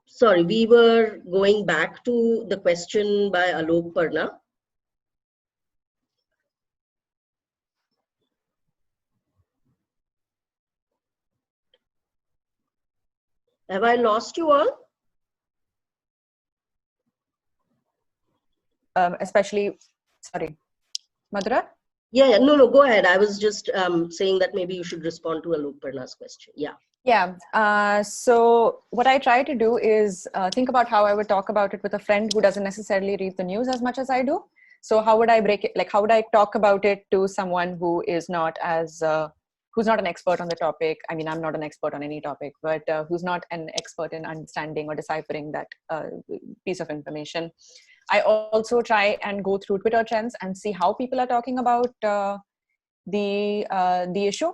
Sorry, we were going back to the question by Alok Parna. Have I lost you all? Especially, sorry, Madhura? Yeah, no, go ahead. I was just saying that maybe you should respond to Alok Parna's question. Yeah. Yeah. So what I try to do is think about how I would talk about it with a friend who doesn't necessarily read the news as much as I do. So how would I break it? Like, how would I talk about it to someone who is not as who's not an expert on the topic? I mean, I'm not an expert on any topic, but who's not an expert in understanding or deciphering that piece of information. I also try and go through Twitter trends and see how people are talking about the issue.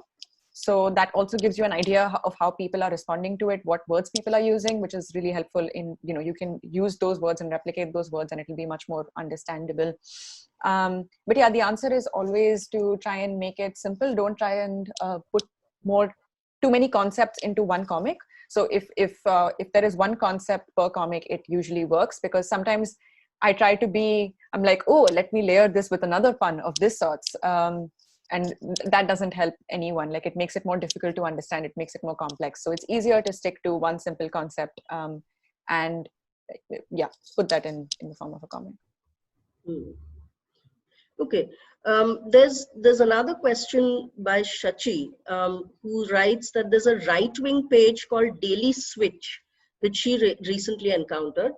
So that also gives you an idea of how people are responding to it, what words people are using, which is really helpful in, you can use those words and replicate those words and it'll be much more understandable. But yeah, the answer is always to try and make it simple. Don't try and put too many concepts into one comic. So if there is one concept per comic, it usually works, because sometimes I'm like, oh, let me layer this with another pun of this sorts. And that doesn't help anyone. Like, it makes it more difficult to understand. It makes it more complex. So it's easier to stick to one simple concept and put that in the form of a comic. Okay. There's another question by Shachi, who writes that there's a right-wing page called Daily Switch, which she recently encountered.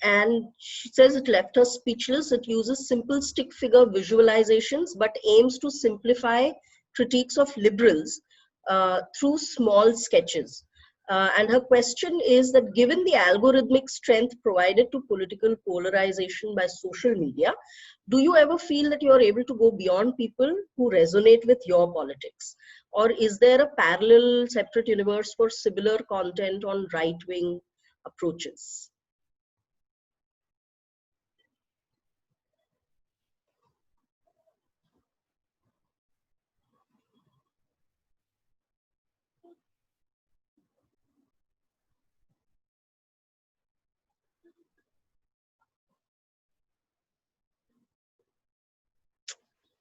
And she says it left her speechless. It uses simple stick figure visualizations, but aims to simplify critiques of liberals through small sketches. And her question is that given the algorithmic strength provided to political polarization by social media, do you ever feel that you're able to go beyond people who resonate with your politics? Or is there a parallel separate universe for similar content on right-wing approaches?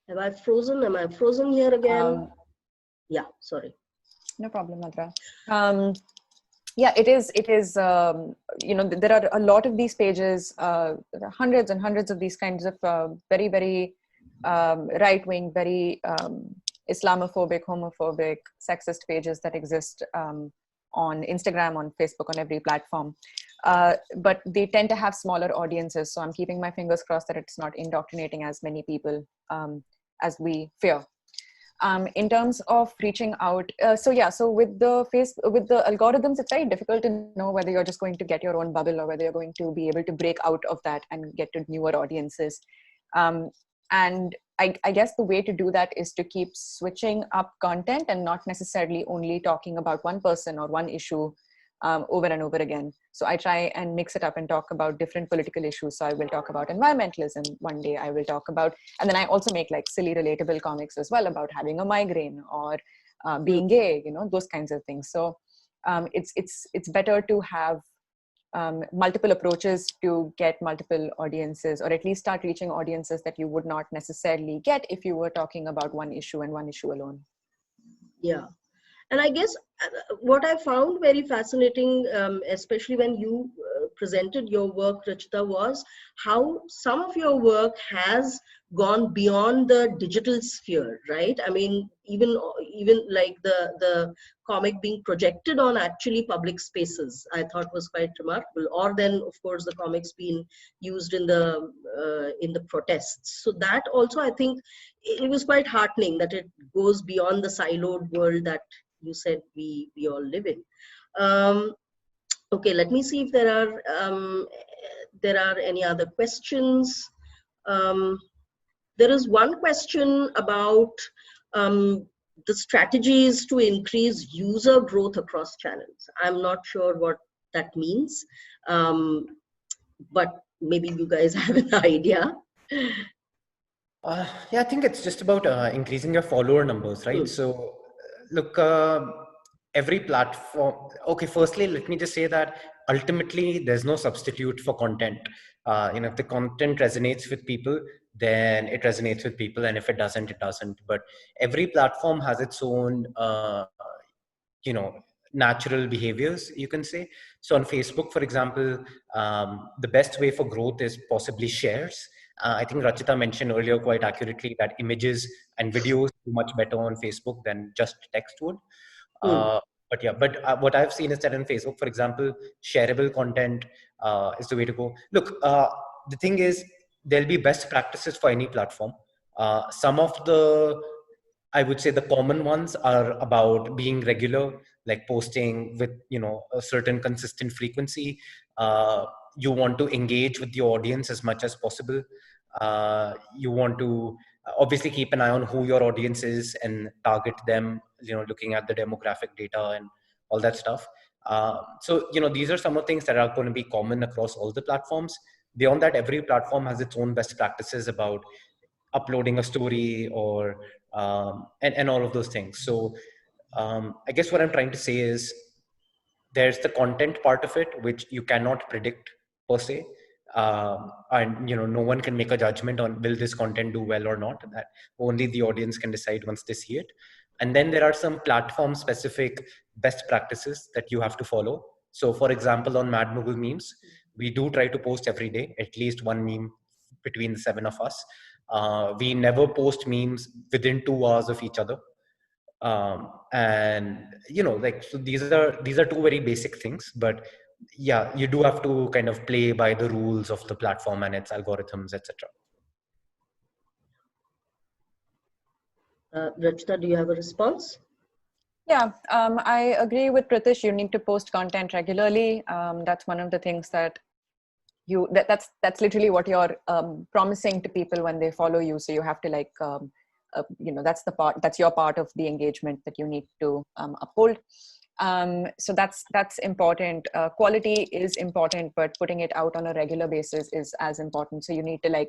Have I frozen? Am I frozen here again? Yeah, sorry. No problem, Madhura. Yeah, it is. There are a lot of these pages, hundreds and hundreds of these kinds of very, very right-wing, very Islamophobic, homophobic, sexist pages that exist on Instagram, on Facebook, on every platform. But they tend to have smaller audiences. So I'm keeping my fingers crossed that it's not indoctrinating as many people as we fear. In terms of reaching out, so with the algorithms, it's very difficult to know whether you're just going to get your own bubble or whether you're going to be able to break out of that and get to newer audiences. And I guess the way to do that is to keep switching up content and not necessarily only talking about one person or one issue over and over again. So I try and mix it up and talk about different political issues. So I will talk about environmentalism one day. I will talk about, and then I also make like silly relatable comics as well about having a migraine or being gay, those kinds of things. So it's better to have multiple approaches to get multiple audiences, or at least start reaching audiences that you would not necessarily get if you were talking about one issue and one issue alone. Yeah. And I guess what I found very fascinating, especially when you presented your work, Rachita, was how some of your work has gone beyond the digital sphere, right? I mean, even like the comic being projected on actually public spaces, I thought was quite remarkable. Or then, of course, the comics being used in the protests. So that also, I think, it was quite heartening that it goes beyond the siloed world that you said we all live in. Okay, let me see if there are any other questions. There is one question about the strategies to increase user growth across channels. I'm not sure what that means, but maybe you guys have an idea. Yeah, I think it's just about increasing your follower numbers, right? So, look, every platform. Okay, firstly, let me just say that ultimately there's no substitute for content. If the content resonates with people, then it resonates with people, and if it doesn't, it doesn't. But every platform has its own, natural behaviors, you can say. So on Facebook, for example, the best way for growth is possibly shares. I think Rachita mentioned earlier quite accurately that images and videos do much better on Facebook than just text would. Hmm. But what I've seen is that in Facebook, for example, shareable content is the way to go. Look, the thing is, there'll be best practices for any platform. Some of the, I would say, the common ones are about being regular, like posting with, a certain consistent frequency. You want to engage with the audience as much as possible. You want to obviously keep an eye on who your audience is and target them, looking at the demographic data and all that stuff. So these are some of the things that are going to be common across all the platforms. Beyond that, every platform has its own best practices about uploading a story or and all of those things. So I guess what I'm trying to say is there's the content part of it, which you cannot predict per se. And no one can make a judgment on will this content do well or not. That only the audience can decide once they see it. And then there are some platform specific best practices that you have to follow. So for example, on Mad Mughal Memes, we do try to post every day at least one meme between the seven of us. We never post memes within 2 hours of each other. And like, so these are two very basic things, but yeah, you do have to kind of play by the rules of the platform and its algorithms, etc. Rachita, do you have a response? Yeah, I agree with Pritish. You need to post content regularly. That's one of the things that that's literally what you're promising to people when they follow you. So you have to that's your part of the engagement that you need to uphold. So that's important. Quality is important, but putting it out on a regular basis is as important. So you need to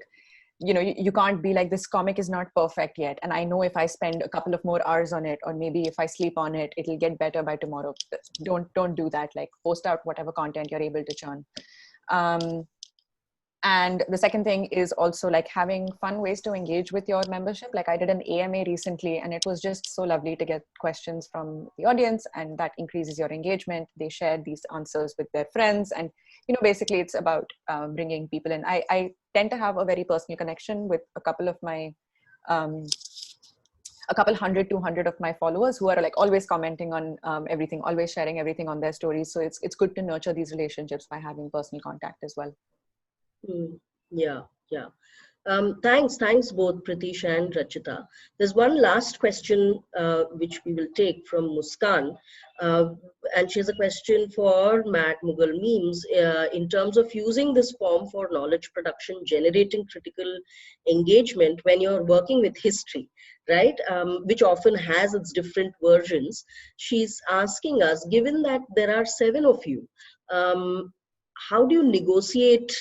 you can't be like, this comic is not perfect yet, and I know if I spend a couple of more hours on it, or maybe if I sleep on it, it'll get better by tomorrow. Don't do that. Like, post out whatever content you're able to churn. And the second thing is also like having fun ways to engage with your membership. Like, I did an AMA recently, and it was just so lovely to get questions from the audience, and that increases your engagement. They shared these answers with their friends, and basically it's about bringing people in. I tend to have a very personal connection with a couple of my a couple 200 of my followers who are like always commenting on everything, always sharing everything on their stories. So it's good to nurture these relationships by having personal contact as well. Yeah. Thanks both Pritish and Rachita. There's one last question which we will take from Muskan, and she has a question for Mad Mughal Memes in terms of using this form for knowledge production, generating critical engagement when you're working with history, right? Which often has its different versions. She's asking us, given that there are 7 of you, how do you negotiate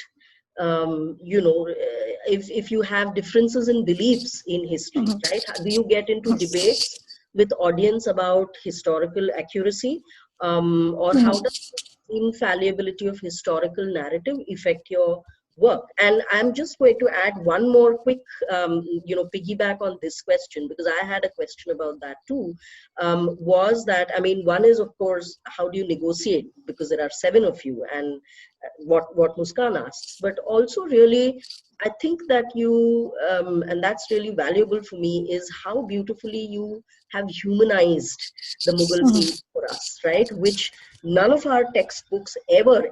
if you have differences in beliefs in history, right? Do you get into debates with audience about historical accuracy, or how does the infallibility of historical narrative affect your work? And I'm just going to add one more quick, piggyback on this question, because I had a question about that too. Was that, one is, of course, how do you negotiate, because there are 7 of you, and what Muskan asks, but also really, I think that you, and that's really valuable for me, is how beautifully you have humanized the Mughal memes for us, right? Which none of our textbooks ever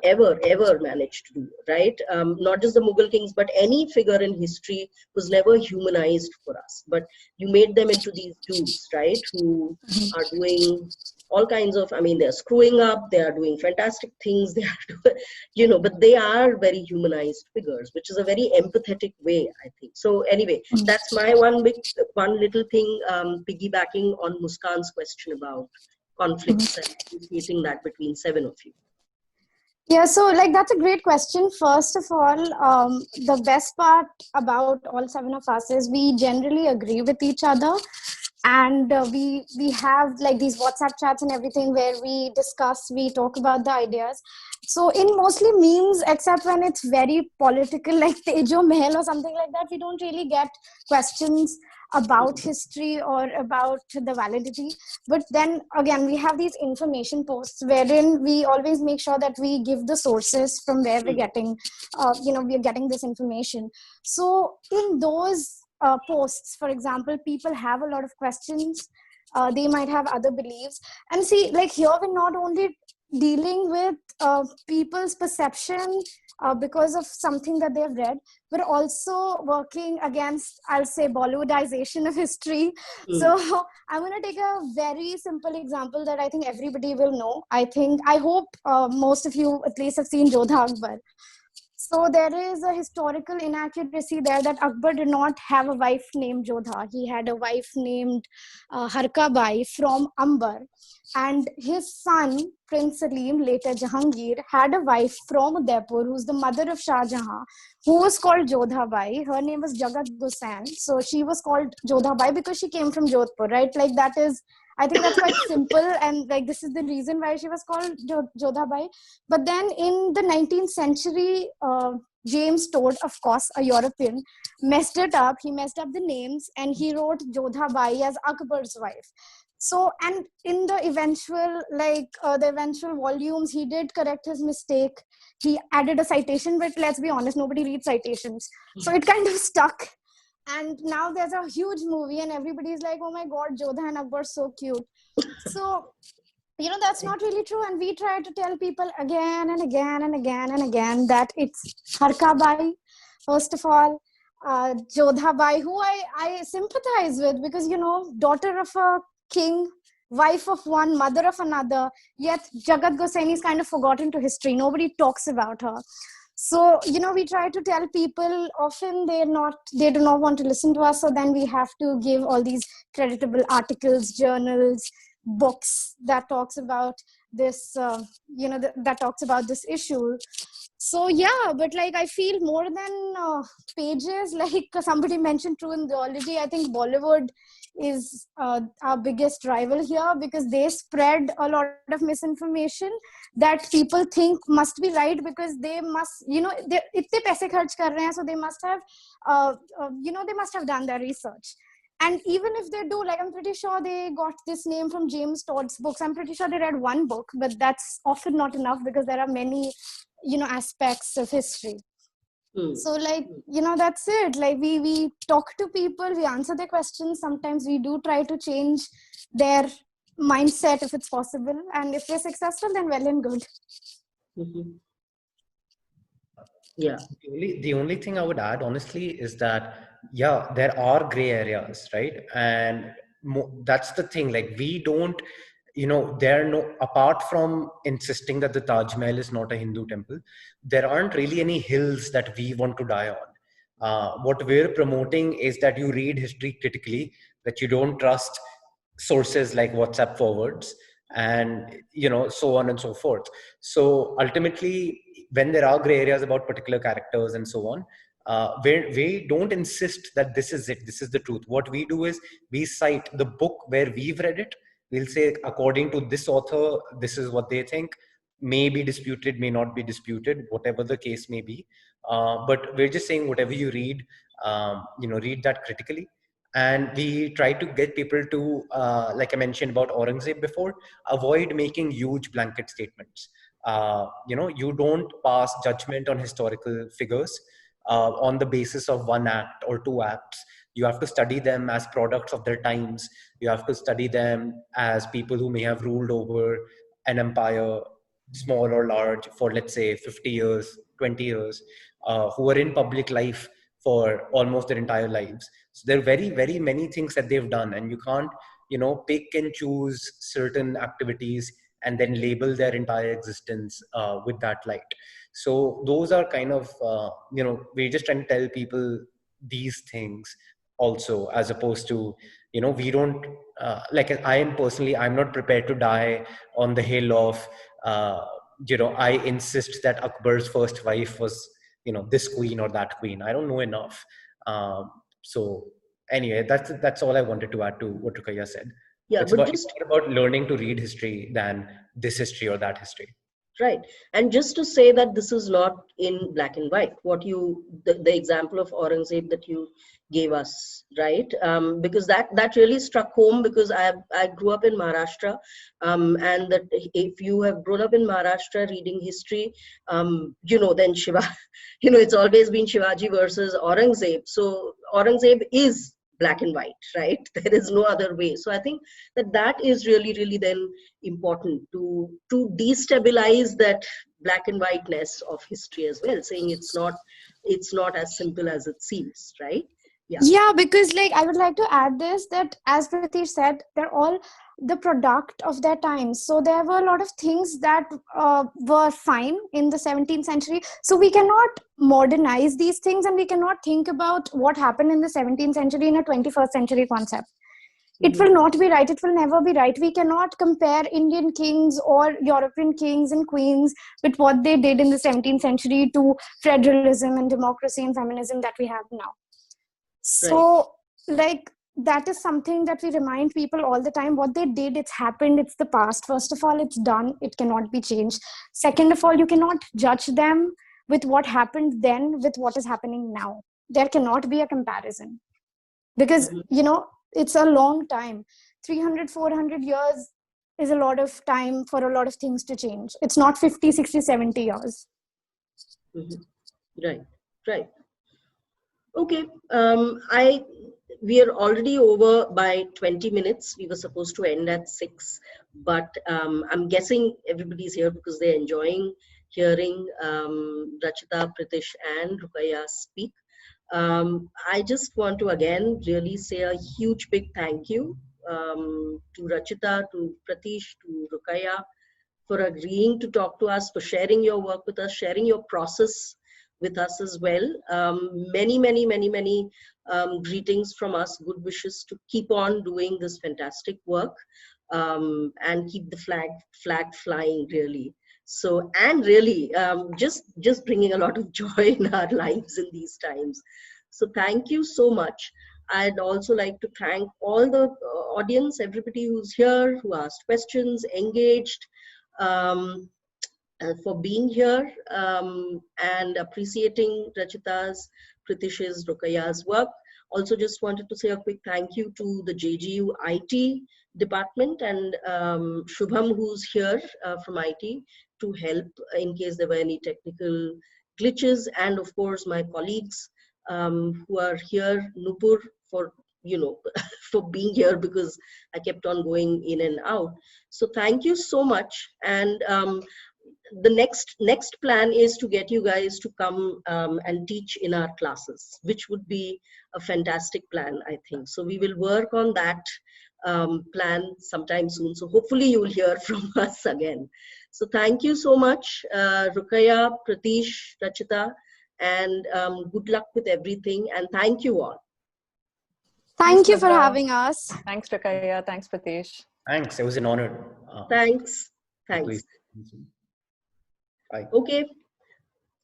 managed to do, right? Not just the Mughal kings, but any figure in history was never humanized for us. But you made them into these dudes, right? Who are doing all kinds of, they're screwing up, they are doing fantastic things, they are doing, but they are very humanized figures, which is a very empathetic way, I think. So anyway, that's my one little thing, piggybacking on Muskan's question about conflicts and negotiating that between 7 of you. Yeah, so like that's a great question. First of all, the best part about all 7 of us is we generally agree with each other, and we have like these WhatsApp chats and everything where we discuss, we talk about the ideas. So in mostly memes, except when it's very political, like Tejo Mahal or something like that, we don't really get questions about history or about the validity. But then again, we have these information posts wherein we always make sure that we give the sources from where we're getting, we're getting this information. So in those posts, for example, people have a lot of questions. They might have other beliefs. And see, like here, we're not only dealing with people's perception because of something that they've read, we're also working against, I'll say, Bollywoodization of history. So I'm going to take a very simple example that I think everybody will know. I hope most of you at least have seen Jodha Akbar. So there is a historical inaccuracy there that Akbar did not have a wife named Jodha. He had a wife named Harka Bai from Amber. And his son, Prince Salim, later Jahangir, had a wife from Udaipur, who's the mother of Shah Jahan, who was called Jodha Bai. Her name was Jagat Gusain. So she was called Jodha Bai because she came from Jodhpur, right? Like that is, I think that's quite simple. And like this is the reason why she was called Jodha Bai. But then in the 19th century, James Todd, of course, a European, messed it up. He messed up the names and he wrote Jodha Bai as Akbar's wife. So, and in the eventual, the eventual volumes, he did correct his mistake. He added a citation, but let's be honest, nobody reads citations. So it kind of stuck. And now there's a huge movie and everybody's like, oh my God, Jodha and Akbar, so cute. So, that's not really true. And we try to tell people again and again and again and again that it's Harka Bai, first of all, Jodha Bai, who I sympathize with because, daughter of a king, wife of one, mother of another, yet Jagat Gosaini is kind of forgotten to history. Nobody talks about her. So, we try to tell people, often they do not want to listen to us. So then we have to give all these creditable articles, journals, books that talks about this, that talks about this issue. So yeah, but like I feel more than pages, like somebody mentioned true in zoology, I think Bollywood is our biggest rival here because they spread a lot of misinformation that people think must be right because they must, they itne paise kharch kar rahe hain, so they must have, they must have done their research. And even if they do, like I'm pretty sure they got this name from James Todd's books. I'm pretty sure they read one book, but that's often not enough because there are many, aspects of history. So like, that's it. Like we talk to people, we answer their questions. Sometimes we do try to change their mindset if it's possible. And if we're successful, then well and good. Yeah. The only thing I would add, honestly, is that, yeah, there are gray areas, right? And that's the thing. Like, we don't, there are no, apart from insisting that the Taj Mahal is not a Hindu temple, there aren't really any hills that we want to die on. What we're promoting is that you read history critically, that you don't trust sources like WhatsApp forwards, and so on and so forth. So ultimately, when there are gray areas about particular characters and so on, we don't insist that this is it, this is the truth. What we do is we cite the book where we've read it. We'll say, according to this author, this is what they think. May be disputed, may not be disputed, whatever the case may be. But we're just saying, whatever you read, read that critically. And we try to get people to, like I mentioned about Aurangzeb before, avoid making huge blanket statements. You don't pass judgment on historical figures on the basis of one act or two acts. You have to study them as products of their times. You have to study them as people who may have ruled over an empire, small or large, for let's say 50 years, 20 years, who are in public life for almost their entire lives. So there are very, very many things that they've done, and you can't, pick and choose certain activities and then label their entire existence with that light. So those are kind of, we're just trying to tell people these things also, as opposed to, we don't, like I am personally, I'm not prepared to die on the hill of, I insist that Akbar's first wife was, this queen or that queen. I don't know enough. So anyway, that's all I wanted to add to what Ruqaiya said. Yeah, It's but about, just more about learning to read history than this history or that history. Right. And just to say that this is not in black and white, the example of Aurangzeb that you gave us, right? Because that really struck home, because I grew up in Maharashtra, and that if you have grown up in Maharashtra reading history, then Shiva, it's always been Shivaji versus Aurangzeb. So Aurangzeb is black and white, right? There is no other way. So I think that is really, really then important to destabilize that black and whiteness of history as well, saying it's not as simple as it seems, right? Yeah. Yeah, because like I would like to add this, that as Pritish said, they're all the product of their times. So there were a lot of things that were fine in the 17th century. So we cannot modernize these things, and we cannot think about what happened in the 17th century in a 21st century concept. It will not be right. It will never be right. We cannot compare Indian kings or European kings and queens with what they did in the 17th century to federalism and democracy and feminism that we have now. So, like, that is something that we remind people all the time. What they did, it's happened, it's the past. First of all, it's done, it cannot be changed. Second of all, you cannot judge them with what happened then with what is happening now. There cannot be a comparison, because it's a long time. 300, 400 years is a lot of time for a lot of things to change. It's not 50, 60, 70 years. Right. Okay. We are already over by 20 minutes. We were supposed to end at 6, but I'm guessing everybody's here because they're enjoying hearing Rachita, Pritish, and Ruqaiya speak. I just want to again really say a huge big thank you to Rachita, to Pritish, to Ruqaiya, for agreeing to talk to us, for sharing your work with us, sharing your process with us as well. Many greetings from us, good wishes to keep on doing this fantastic work, and keep the flag flying, really. So, and really just bringing a lot of joy in our lives in these times. So thank you so much. I'd also like to thank all the audience, everybody who's here, who asked questions, engaged, for being here, and appreciating Rachita's, Pritish's, Ruqaiya's work. Also just wanted to say a quick thank you to the JGU IT department, and Shubham, who's here from IT to help in case there were any technical glitches, and of course my colleagues who are here, Nupur, for for being here, because I kept on going in and out. So thank you so much. And the next plan is to get you guys to come and teach in our classes, which would be a fantastic plan, I think. So we will work on that plan sometime soon. So hopefully you will hear from us again. So thank you so much, Ruqaiya, Pritish, Rachita, and good luck with everything. And thank you all. Thank you for Madhura. having us. Thanks, Ruqaiya. Thanks, Pritish. Thanks. It was an honor. Thanks. Please. Bye. Okay.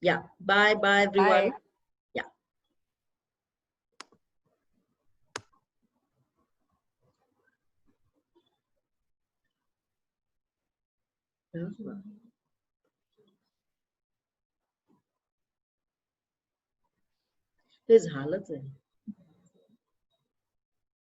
Yeah. Bye everyone. Bye. Yeah. His halat hai.